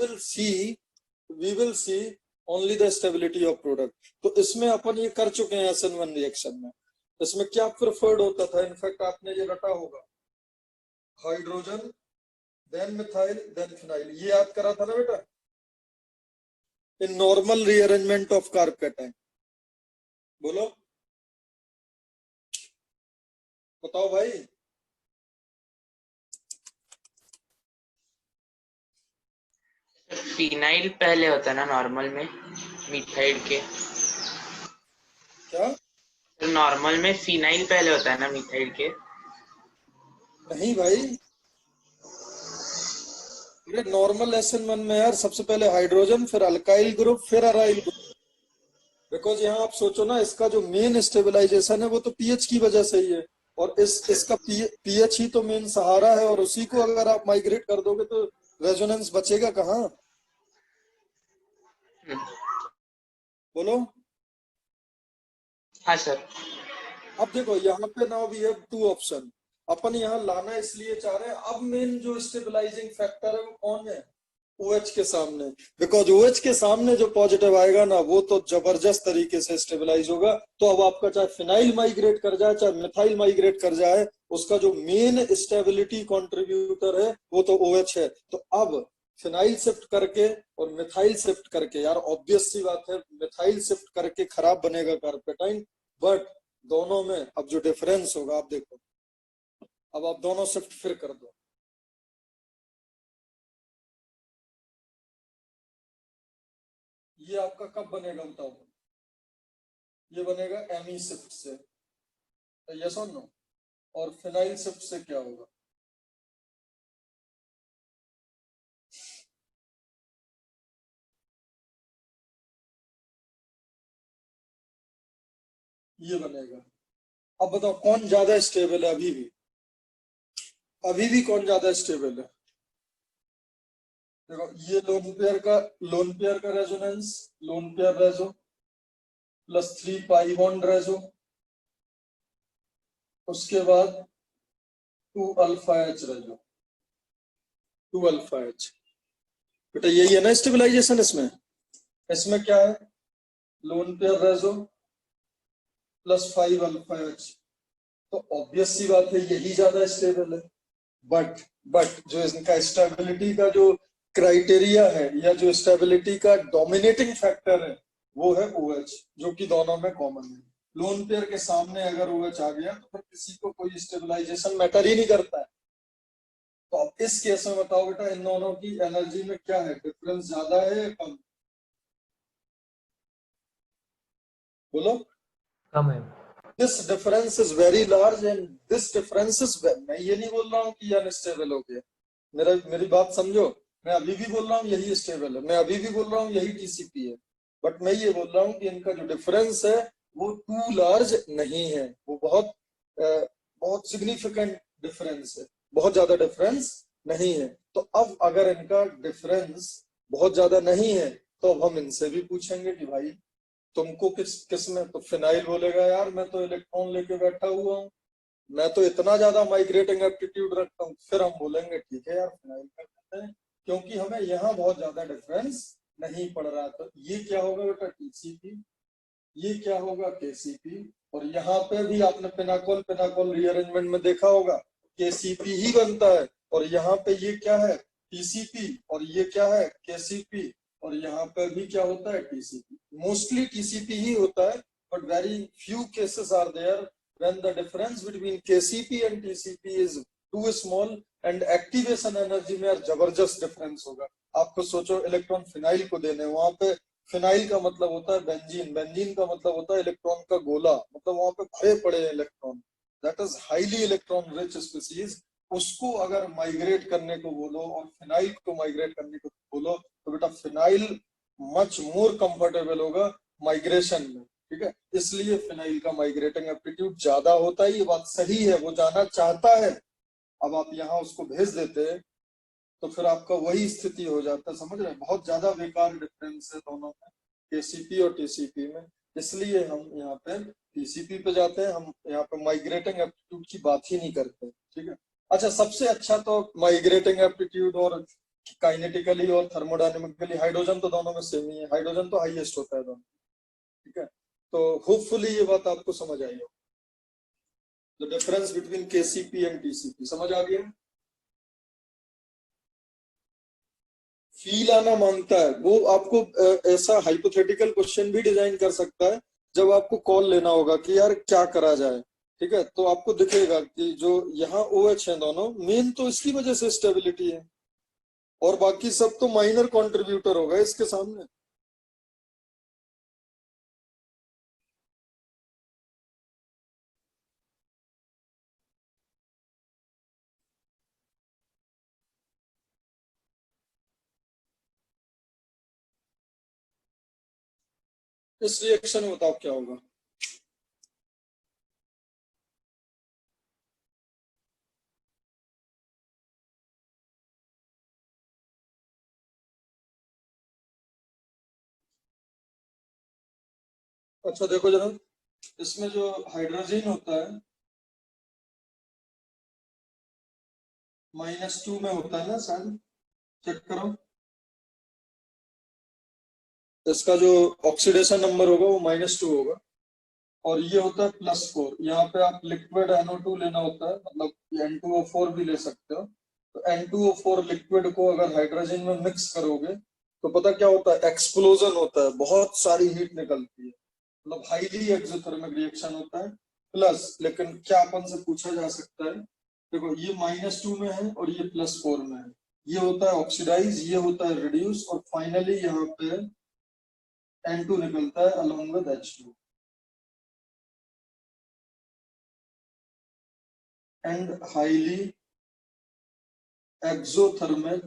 will see only the stability of product. तो इसमें अपन ये कर चुके हैं SN1 रिएक्शन में। इसमें क्या प्रेफर्ड होता था? इनफैक्ट आपने ये रटा होगा, hydrogen then methyl then phenyl, ये याद करा था ना बेटा, इन नॉर्मल रीअरेंजमेंट ऑफ कार्पेटाइन। बोलो, बताओ भाई। फिनाइल पहले होता है ना नॉर्मल में मिथाइल के? क्या? तो नॉर्मल में फिनाइल पहले होता है ना मिथाइल के? नहीं भाई, अरे नॉर्मल SN1 में यार सबसे पहले हाइड्रोजन, फिर अल्काइल ग्रुप, फिर अराइल ग्रुप। बिकॉज यहाँ आप सोचो ना, इसका जो मेन स्टेबलाइजेशन है वो तो पीएच की वजह से ही है, और इसका पीएच ही तो मेन सहारा है, और उसी को अगर आप माइग्रेट कर दोगे तो रेजोनेंस बचेगा कहाँ? बोलो। हाँ सर। अब देखो यहाँ पे नाउ वी हैव 2 ऑप्शन। अपन यहाँ लाना इसलिए चाह रहे हैं, अब मेन जो स्टेबलाइजिंग फैक्टर है वो कौन है? OH के सामने। बिकॉज OH के सामने जो पॉजिटिव आएगा ना, वो तो जबरदस्त तरीके से स्टेबलाइज होगा। तो अब आपका चाहे फिनाइल माइग्रेट कर जाए चाहे मिथाइल माइग्रेट कर जाए, उसका जो मेन स्टेबिलिटी कंट्रीब्यूटर है वो तो OH है। तो अब फिनाइल शिफ्ट करके और मिथाइल शिफ्ट करके, यार ऑब्वियस सी बात है मिथाइल शिफ्ट करके खराब बनेगा कार्पेटाइन, बट दोनों में अब जो डिफरेंस होगा आप देखो, अब आप दोनों शिफ्ट फिर कर दो, ये आपका कब बनेगा बताओ? ये बनेगा एमी शिफ्ट से, यस और नो? और फिनाइल शिफ्ट से क्या होगा? ये बनेगा। अब बताओ कौन ज्यादा स्टेबल है अभी भी कौन ज्यादा स्टेबल है? देखो ये लोन पेयर का resonance, lone pair reso plus 3 pi bond reso, उसके बाद 2 alpha H reso, 2 alpha H. बेटा यही है ना स्टेबलाइजेशन इसमें क्या है? Lone pair reso plus 5 alpha H. तो ऑब्वियस सी बात है यही ज्यादा स्टेबल है। बट जो इनका स्टेबिलिटी का जो क्राइटेरिया है या जो स्टेबिलिटी का डोमिनेटिंग फैक्टर है वो है OH, जो कि दोनों में कॉमन है। लोन पेयर के सामने अगर OH आ गया तो फिर किसी को कोई स्टेबलाइजेशन मैटर ही नहीं करता है। तो अब इस केस में बताओ बेटा इन दोनों की एनर्जी में क्या है, डिफरेंस ज्यादा है या कम? बोलो। कम है। This difference is very large and this difference is, मैं ये नहीं बोल रहा हूँ कि अनस्टेबल हो गया, मेरी बात समझो। मैं अभी भी बोल रहा हूँ यही स्टेबल है, मैं अभी भी बोल रहा हूँ यही TCP है, बट मैं ये बोल रहा हूँ कि इनका जो डिफरेंस है वो टू लार्ज नहीं है, वो बहुत सिग्निफिकेंट डिफरेंस है, बहुत ज्यादा डिफरेंस नहीं है। तो अब अगर इनका डिफरेंस बहुत ज्यादा नहीं है तो अब हम इनसे भी पूछेंगे कि भाई तुमको किस में? तो फिनाइल बोलेगा यार मैं तो इलेक्ट्रॉन लेके बैठा हुआ हूँ, मैं तो इतना ज्यादा माइग्रेटिंग एप्टीट्यूड रखता हूँ। फिर हम बोलेंगे ठीक है यार फिनाइल कर देते हैं, क्योंकि हमें यहाँ बहुत ज्यादा डिफरेंस नहीं पड़ रहा। तो ये क्या होगा बेटा TCP, ये क्या होगा KCP, और यहाँ पे भी आपने पिनाकोल रीअरेंजमेंट में देखा होगा KCP ही बनता है, और यहाँ पे ये क्या है TCP, और ये क्या है KCP, और यहाँ पे भी क्या होता है TCP। मोस्टली TCP ही होता है, but very few cases are there when the difference between KCP and TCP is too small and activation energy में यार जबरदस्त डिफरेंस होगा। आपको सोचो इलेक्ट्रॉन फिनाइल को देने, वहां पे फिनाइल का मतलब होता है बेंजीन, बेंजीन का मतलब होता है इलेक्ट्रॉन का गोला, मतलब वहां पे भरे पड़े हैं electron, that is highly electron rich species. उसको अगर माइग्रेट करने को बोलो और फिनाइल को माइग्रेट करने को बोलो तो बेटा फिनाइल मच मोर कंफर्टेबल होगा माइग्रेशन में, ठीक है। इसलिए फिनाइल का माइग्रेटिंग एप्टीट्यूड ज्यादा होता है, ये बात सही है, वो जाना चाहता है। अब आप यहाँ उसको भेज देते तो फिर आपका वही स्थिति हो जाता है, समझ रहे हैं? बहुत ज्यादा बेकार डिफरेंस है दोनों में, KCP और TCP में। इसलिए हम यहाँ पे TCP पे जाते हैं, हम यहाँ पे माइग्रेटिंग एप्टीट्यूड की बात ही नहीं करते, ठीक है। अच्छा सबसे अच्छा तो माइग्रेटिंग एप्टीट्यूड और काइनेटिकली और थर्मोडायनेमिकली हाइड्रोजन तो दोनों में सेम ही है, हाइड्रोजन तो हाईएस्ट होता है दोनों, ठीक है। तो होपफुली ये बात आपको समझ आई हो, the difference between KCP and TCP समझ आ गया। फील आना मांगता है वो आपको ऐसा हाइपोथेटिकल क्वेश्चन भी डिजाइन कर सकता है जब आपको कॉल लेना होगा कि यार क्या करा जाए, ठीक है। तो आपको दिखेगा कि जो यहाँ OH है दोनों मेन तो इसकी वजह से स्टेबिलिटी है, और बाकी सब तो माइनर कंट्रीब्यूटर होगा इसके सामने। इस रिएक्शन में बताओ क्या होगा? अच्छा देखो जरा, इसमें जो हाइड्रोजन होता है -2 में होता है ना शायद, चेक करो। इसका जो ऑक्सीडेशन नंबर होगा वो -2 होगा, और ये होता है +4। यहाँ पे आप लिक्विड NO2 लेना होता है, मतलब N2O4 भी ले सकते हो। तो N2O4 लिक्विड को अगर हाइड्रोजन में मिक्स करोगे तो पता क्या होता है, एक्सप्लोजन होता है, बहुत सारी हीट निकलती है, मतलब हाईली एक्सोथर्मिक रिएक्शन होता है। प्लस, लेकिन क्या अपन से पूछा जा सकता है, देखो ये -2 में है और ये +4 में है, ये होता है ऑक्सीडाइज, ये होता है रिड्यूस, और फाइनली यहाँ पे N2 निकलता है along with H2 and highly exothermic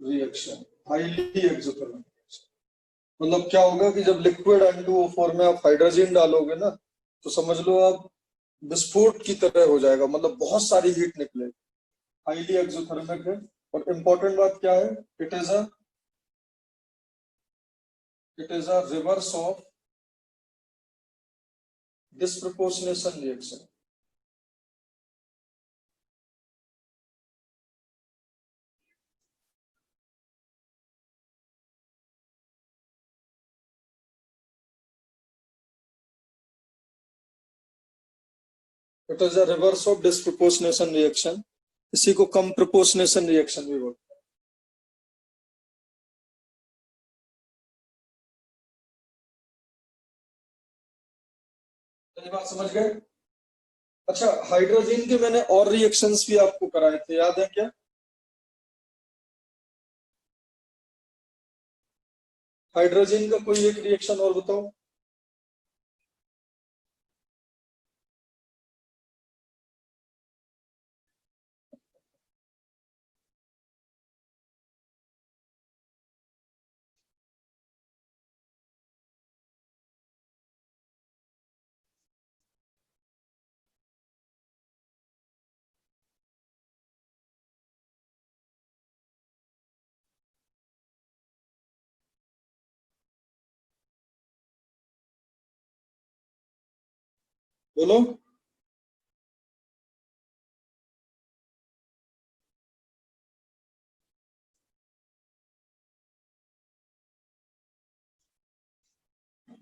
reaction. Highly exothermic मतलब क्या होगा कि जब लिक्विड N2O4 में आप हाइड्रोजन डालोगे ना, तो समझ लो आप विस्फोट की तरह हो जाएगा, मतलब बहुत सारी हीट निकलेगी। हाईली एक्सोथर्मिक है, और इंपॉर्टेंट बात क्या है, it is a reverse of disproportionation reaction. It is a reverse of disproportionation reaction, इसी को कम प्रोपोर्शनेशन रिएक्शन भी बोलते हैं। ये बात समझ गए? अच्छा, हाइड्रोजन के मैंने और रिएक्शंस भी आपको कराए थे, याद है क्या? हाइड्रोजन का कोई एक रिएक्शन और बताओ। बोलो।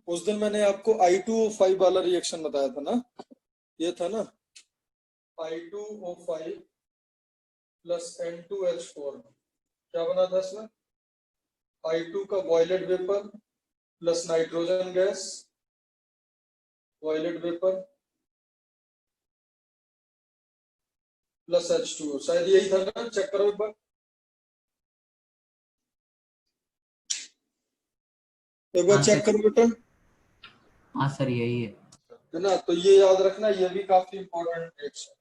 उस दिन मैंने आपको I2O5 वाला रिएक्शन बताया था ना, ये था ना, I2O5 प्लस N2H4, क्या बना था इसमें? I2 का violet vapour plus nitrogen gas, violet vapour plus H2O, शायद यही था ना, चेक करो एक बार। एक बार हाँ चेक सर, करो बेटा, हाँ सर यही है। है ना? तो ये याद रखना, ये भी काफी इंपॉर्टेंट रिएक्शन।